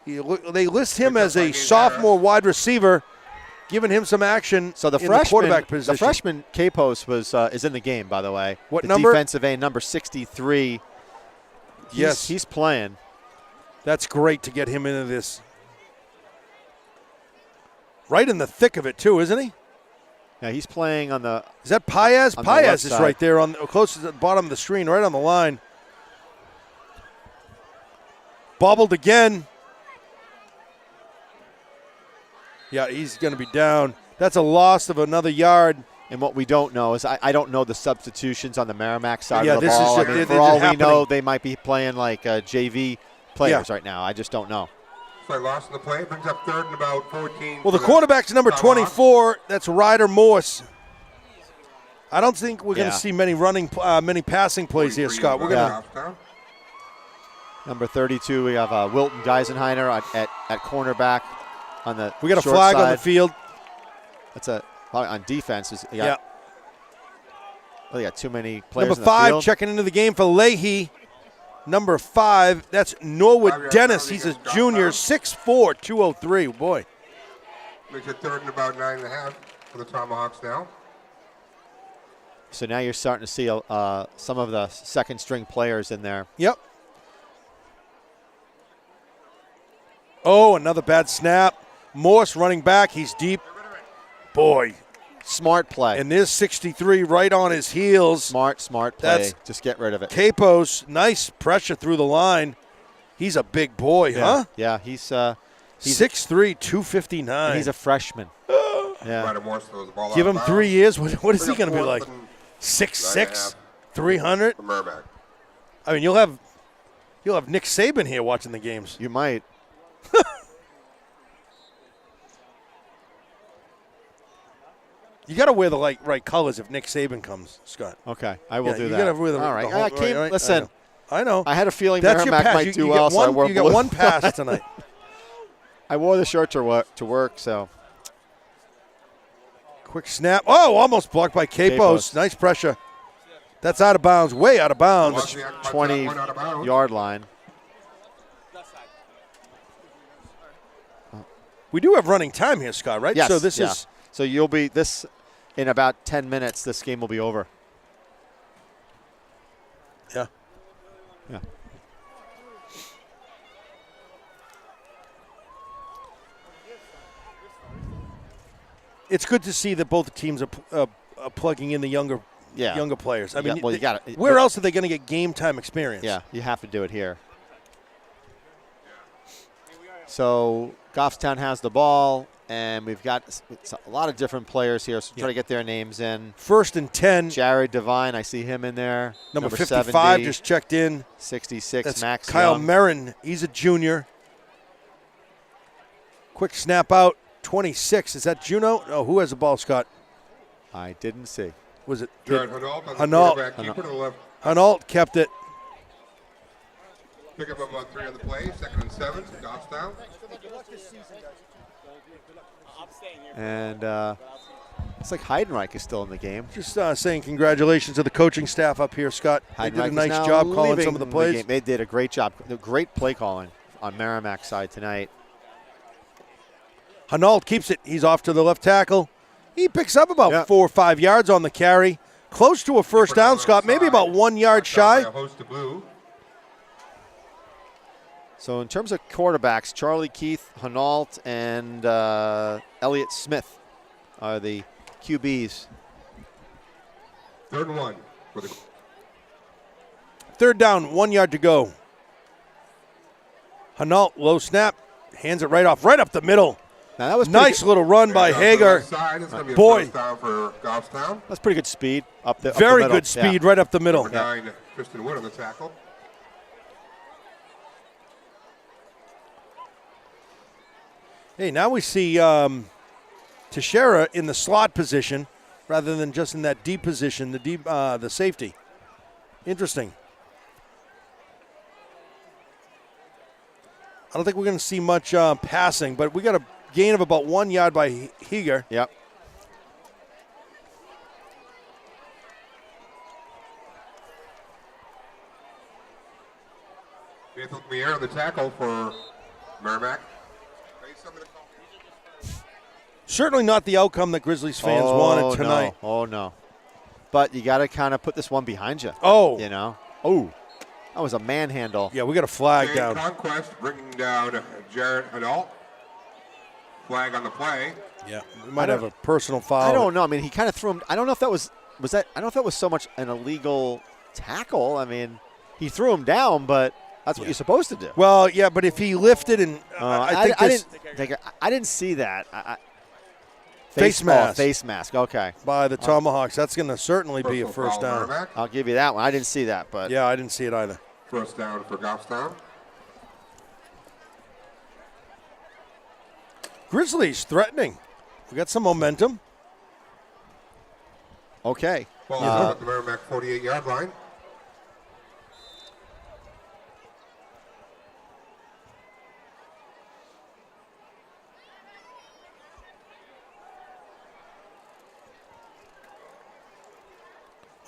They list him as a sophomore wide receiver, giving him some action So the in freshman, the quarterback position. the freshman Capos is in the game, by the way. What the number? Defensive end, number 63. Yes. He's playing. That's great to get him into this. Right in the thick of it, too, isn't he? Yeah, he's playing on the. Is that Paez? On the left Paez is side. right there, on close to the bottom of the screen, right on the line. Bobbled again. Yeah, he's going to be down. That's a loss of another yard. And what we don't know is I don't know the substitutions on the Merrimack side Yeah, of the this is ball. just- I mean, it- for it's all we happening. know, they might be playing like JV players right now. I just don't know. So I lost in the play. Brings up third and about 14. Well, the for quarterback's number Tomahawks. 24. That's Ryder Morse. I don't think we're going Yeah. to see many passing plays here, 43 Scott. We're going to. Goffstown. Number 32, we have Wilton Geisenheiner at cornerback on the. We got a short flag on side. the field. That's on defense. Yeah. They got too many players Number in the 5 field. checking into the game for Leahy. Number 5, that's Norwood 5-yard Dennis. penalty He's a against junior, Goffstown. 6'4", 203. Boy. Makes it third and about 9.5 for the Tomahawks now. So now you're starting to see some of the second string players in there. Yep. Oh, another bad snap. Morse running back. He's deep. Boy. Smart play. And there's 63 right on his heels. Smart play. That's- Just get rid of it. Capos, nice pressure through the line. He's a big boy, huh? Yeah, he's 6'3", 259. he's a freshman. Yeah. Ryder Morse throws the ball Give out him of 3 bounds. years. What is he Bring up going to be fourth like? and 6'6", 9.5 300? for Merrimack. I mean, you'll have Nick Saban here watching the games. You might. You got to wear the right colors if Nick Saban comes, Scott. Okay, I will do you that. gotta wear the, All right. the whole, I came, right? listen, I know. I had a feeling That's your Merrimack pass. might You do get well, so I one. wore You blue. got one pass tonight. I wore the shirt to work, so. Quick snap. Oh, almost blocked by Capos. Capos. Nice pressure. That's out of bounds. Way out of bounds. Lost the act by one out of bounds. 20-yard line. We do have running time here, Scott, right? Yes. So this yeah. is. So you'll be this in about 10 minutes. This game will be over. Yeah. Yeah. It's good to see that both teams are plugging in the younger players. I mean, you got it. where else are they going to get game time experience? Yeah, you have to do it here. So Goffstown has the ball, and we've got a lot of different players here. So try to get their names in. 1st and 10. Jared Devine, I see him in there. Number 55 70, just checked in. 66, That's Max Kyle Young. Merrin. He's a junior. Quick snap out. 26. Is that Juno? Oh, who has the ball, Scott? I didn't see. Was it? Jared Hanault on the Hanault. quarterback keeper to the left. Hanault kept it. Pick up about 3 on the play. 2nd and 7. Goffstown. And it's like Heidenreich is still in the game. Just saying congratulations to the coaching staff up here, Scott. They did a Heidenreich is nice now job calling leaving some of the plays. game. They did a great job. Great play calling on Merrimack's side tonight. Hanault keeps it. He's off to the left tackle. He picks up about 4 or 5 yards on the carry. Close to a first down, Scott. Maybe about 1 yard shy. A host of blue. So in terms of quarterbacks, Charlie Keith, Hanault, and Elliott Smith are the QBs. 3rd and 1 for the. Third down, 1 yard to go. Hanault, low snap, hands it right off, right up the middle. Now that was nice little run by Hagar. Boy, down for Goffstown. That's pretty good speed up the very up the good speed right up the middle. Number 9, Tristan Wood on the tackle. Hey, now we see Teixeira in the slot position rather than just in that deep position, the safety. Interesting. I don't think we're going to see much passing, but we got a gain of about 1 yard by Hagar. Yep. Nathan Mier on the tackle for Merrimack. Certainly not the outcome that Grizzlies fans wanted tonight. No. Oh, no. But you got to kind of put this one behind you. Oh. You know? Oh. That was a manhandle. Yeah, we got a flag down. Conquest bringing down Jared Hanault. Flag on the play. Yeah, we might have a personal foul. I don't know. I mean, he kind of threw him. I don't know if that was that. I don't know if that was so much an illegal tackle. I mean, he threw him down, but that's what you're supposed to do. Well, yeah, but if he lifted and I didn't see that. Face mask. Face mask. Okay. By the Tomahawks, that's going to certainly be a first down. Merrimack. I'll give you that one. I didn't see that, but yeah, I didn't see it either. First down for Goffstown. Grizzlies threatening. We got some momentum. Okay. Ball at the Merrimack 48-yard line.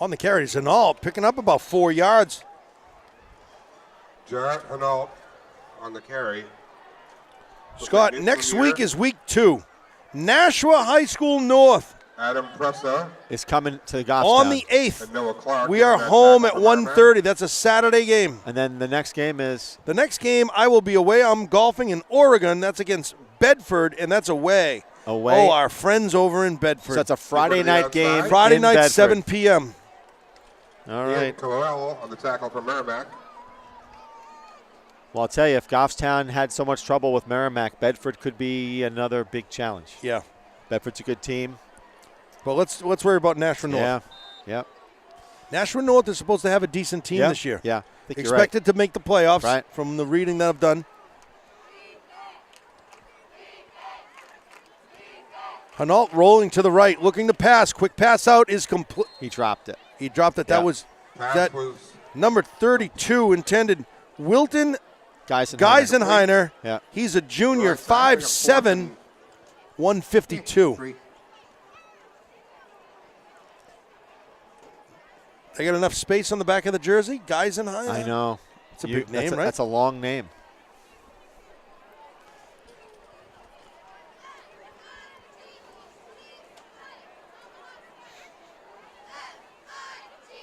On the carries and all, picking up about 4 yards. Jared Hanault on the carry. Scott, next week is week 2. Nashua High School North. Adam Pressa is coming to Goffstown. On the 8th. and Noah Clark. We are home at 1:30. That's a Saturday game. And then the next game is? The next game, I will be away. I'm golfing in Oregon. That's against Bedford, and that's away. Away? Oh, our friends over in Bedford. So that's a Friday night game. Friday in night, Bedford. 7 p.m. All right. Coelho on the tackle for Merrimack. Well, I'll tell you, if Goffstown had so much trouble with Merrimack, Bedford could be another big challenge. Yeah. Bedford's a good team. But let's worry about Nashua North. Yeah. Yep. Nashua North is supposed to have a decent team this year. Yeah. I think you're Expected to make the playoffs Right. from the reading that I've done. Hanault rolling to the right, looking to pass. Quick pass out is complete. He dropped it. He dropped it. Yeah. That was Pass was number 32 intended. Wilton Geisenheiner. Yeah. He's a junior, 5'7", 152. 3. They got enough space on the back of the jersey? Geisenheiner? I know. It's a big name, right? That's a long name.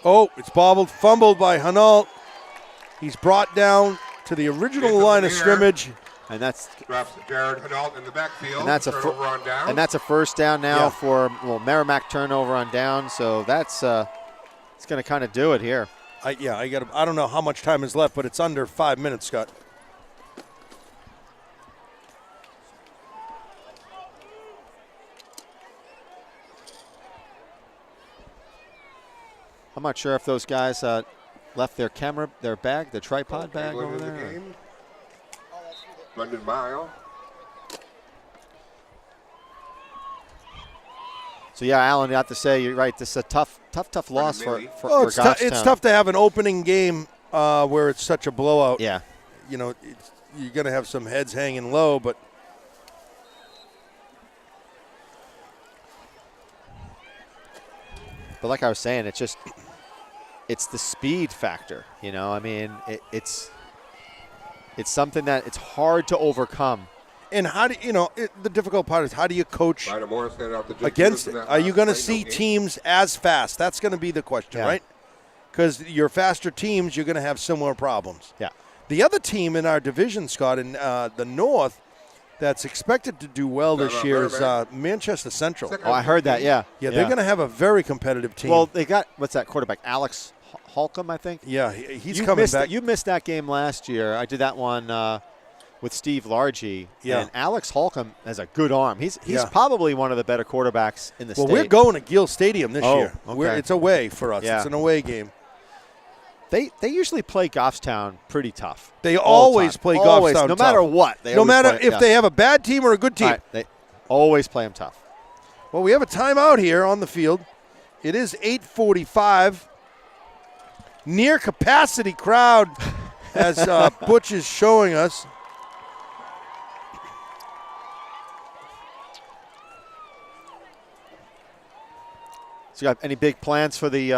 Oh, it's fumbled by Hanault. He's brought down to the original line of scrimmage. And that's Drops Jared Hanault in the backfield. and that's a turnover on down. and that's a first down now Yeah. for Merrimack turnover on down. So that's it's going to kind of do it here. I don't know how much time is left, but it's under 5 minutes, Scott. I'm not sure if those guys left their camera, their bag, their tripod bag over in the there. game. Brendan Mile. So, yeah, Alan, you have to say, you're right, this is a tough loss for it's Goffstown. tough to have an opening game where it's such a blowout. Yeah. You know, you're going to have some heads hanging low, but like I was saying, it's the speed factor. You know, I mean, it's something that it's hard to overcome. And how do the difficult part is how do you coach against it? That, Are you going to play see no game. teams as fast? That's going to be the question, Yeah. right? Because your faster teams, you're going to have similar problems. Yeah. The other team in our division, Scott, in the North, that's expected to do well this year is Manchester Central. Oh, I heard that, yeah. Yeah, they're going to have a very competitive team. Well, they got, what's that quarterback, Alex Holcomb, I think? Yeah, he's coming back. You missed that game last year. I did that one with Steve Largy. Yeah. And Alex Holcomb has a good arm. He's Yeah. probably one of the better quarterbacks in the state. Well, we're going to Gill Stadium this year. Okay. It's away for us. Yeah. It's an away game. They usually play Goffstown pretty tough. They all the always time. play Always, Goffstown no tough. matter what. No matter if they have a bad team or a good team. Right, they always play them tough. Well, we have a timeout here on the field. It is 8:45. Near capacity crowd, as Butch is showing us. So you got any big plans for the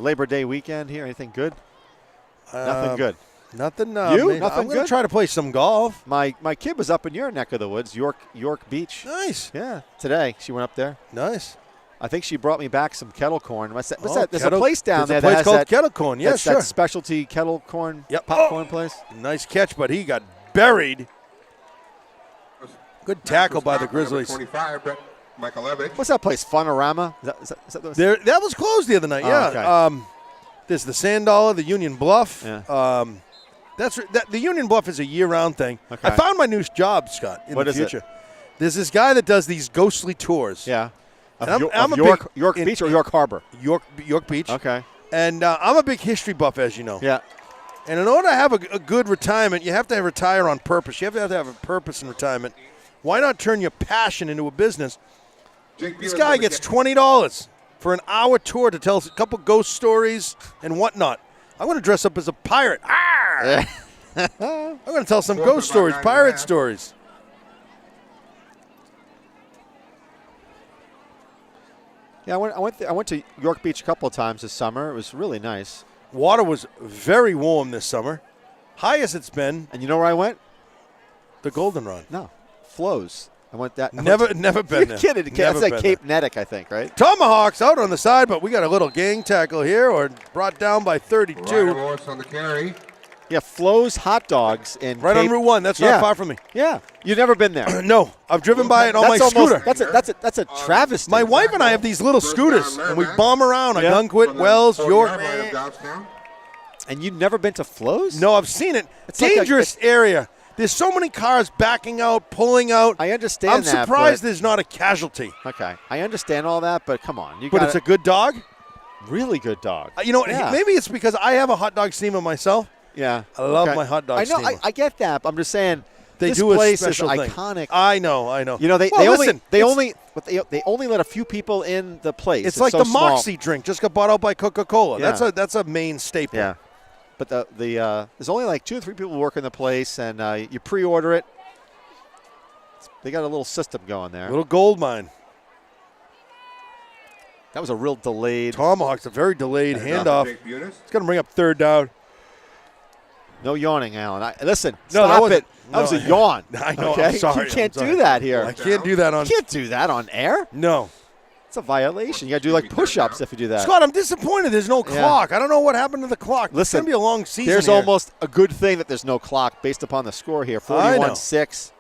Labor Day weekend here? Anything good? Nothing good. Nothing. You? Man, Nothing I'm going good? to try to play some golf. My kid was up in your neck of the woods, York Beach. Nice. Yeah, today she went up there. Nice. I think she brought me back some kettle corn. What's that? Oh, There's a place down there There's a place that has called that, Kettle Corn. Yeah, that's sure. that specialty kettle corn Yep. popcorn place. Nice catch, but he got buried. Good tackle by the Grizzlies. 25, Brett Michaelevich. What's that place? Funorama? Is that the That was closed the other night. Oh, Yeah. okay. There's the Sand Dollar, the Union Bluff. Yeah. The Union Bluff is a year-round thing. Okay. I found my new job, Scott. In What the is it? future. There's this guy that does these ghostly tours. Yeah. And Of I'm a York big- Beach or York Harbor? York Beach. Okay. And I'm a big history buff, as you know. Yeah. And in order to have a good retirement, you have to retire on purpose. You have to have a purpose in retirement. Why not turn your passion into a business? This guy gets $20 for an hour tour to tell us a couple ghost stories and whatnot. I'm going to dress up as a pirate. Arr! I'm going to tell some ghost stories, pirate stories. Yeah, I went to York Beach a couple of times this summer. It was really nice. Water was very warm this summer. Highest it's been, And you know where I went? the Goldenrod. No, Flows. I went that. Never been You're there. kidding. Never That's like been Cape there. Nedick, I think, right? Tomahawks out on the side, but we got a little gang tackle here, or brought down by 32. Ryan Morris on the carry. Yeah, Flows Hot Dogs in Right Cape. on Route 1. That's Yeah. not far from me. Yeah, you've never been there. No, I've driven by it on my scooter. That's a travesty. My wife and I have these little scooters, and we bomb around Yeah. Ogunquit, Wells, York. And you've never been to Flows? No, I've seen it. It's like Dangerous area. There's so many cars backing out, pulling out. I understand I'm that, surprised but- there's not a casualty. Okay, I understand all that, but come on, But it's a good dog. really good dog. You know what? Yeah. Maybe it's because I have a hot dog steamer myself. Yeah, I love my hot dog I know, steamer. I get that. But I'm just saying They this do a place special is thing. iconic. I know. You know, they listen, they only let a few people in the place. It's like so the small. Moxie drink just got bought out by Coca-Cola. Yeah. That's a main staple. Yeah, but there's only like 2 or 3 people working the place, and you pre-order it. They got a little system going there. Little gold mine. That was a real delayed. Tomahawk's a very delayed handoff. Jake Bunis. It's going to bring up third down. No yawning, Alan. Listen, No, that stop wasn't- it. That was a yawn. I know, Okay? I'm sorry, You can't I'm sorry. do that here. I can't do that on. You can't do that on air. No. It's a violation. You got to do like push-ups if you do that. Scott, I'm disappointed there's no Yeah. clock. I don't know what happened to the clock. It's Listen, going to be a long season There's here. almost a good thing that there's no clock based upon the score here. I know. 41-6.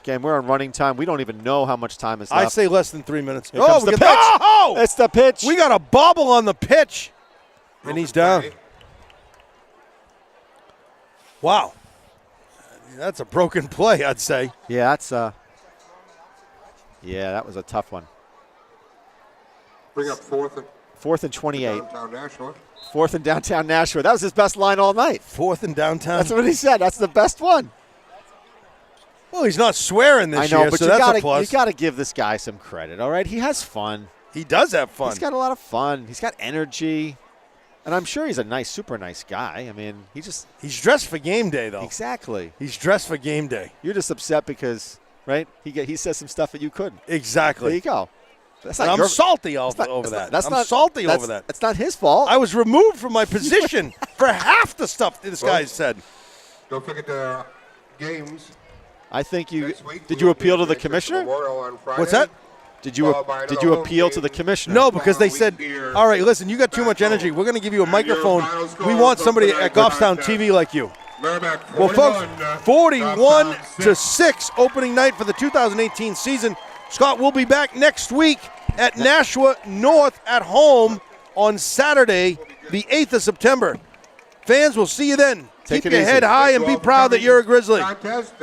Again, we're on running time. We don't even know how much time is left. I'd say less than 3 minutes. Here comes we the get pitch. Oh! It's the pitch. We got a bobble on the pitch. And he's down. Wow. That's a broken play, I'd say. Yeah, that was a tough one. Bring up 4th and 4th and 28. downtown Nashua. 4th and downtown Nashua. That was his best line all night. Fourth and downtown. That's what he said. That's the best one. Well, he's not swearing this I know, year, but so you that's gotta, a plus. you got to give this guy some credit, all right? He has fun. He does have fun. He's got a lot of fun. He's got energy. And I'm sure he's a nice, super nice guy. I mean, He's dressed for game day, though. Exactly. He's dressed for game day. You're just upset because, right, he says some stuff that you couldn't. Exactly. There you go. That's And not I'm your, salty over that. I'm salty over that. That's not his fault. I was removed from my position for half the stuff this guy said. Don't forget the games. I think next week. Did you appeal to the commissioner? Memorial on Friday. What's that? Did you appeal to the commissioner? No, because they said, all right, listen, you got too much energy. We're going to give you a microphone. We want somebody at Goffstown TV like you. Well, folks, 41-6 opening night for the 2018 season. Scott will be back next week at Nashua North at home on Saturday, the 8th of September. Fans, we'll see you then. Take Keep it your easy. head high and be proud that you're a Grizzly. Contest.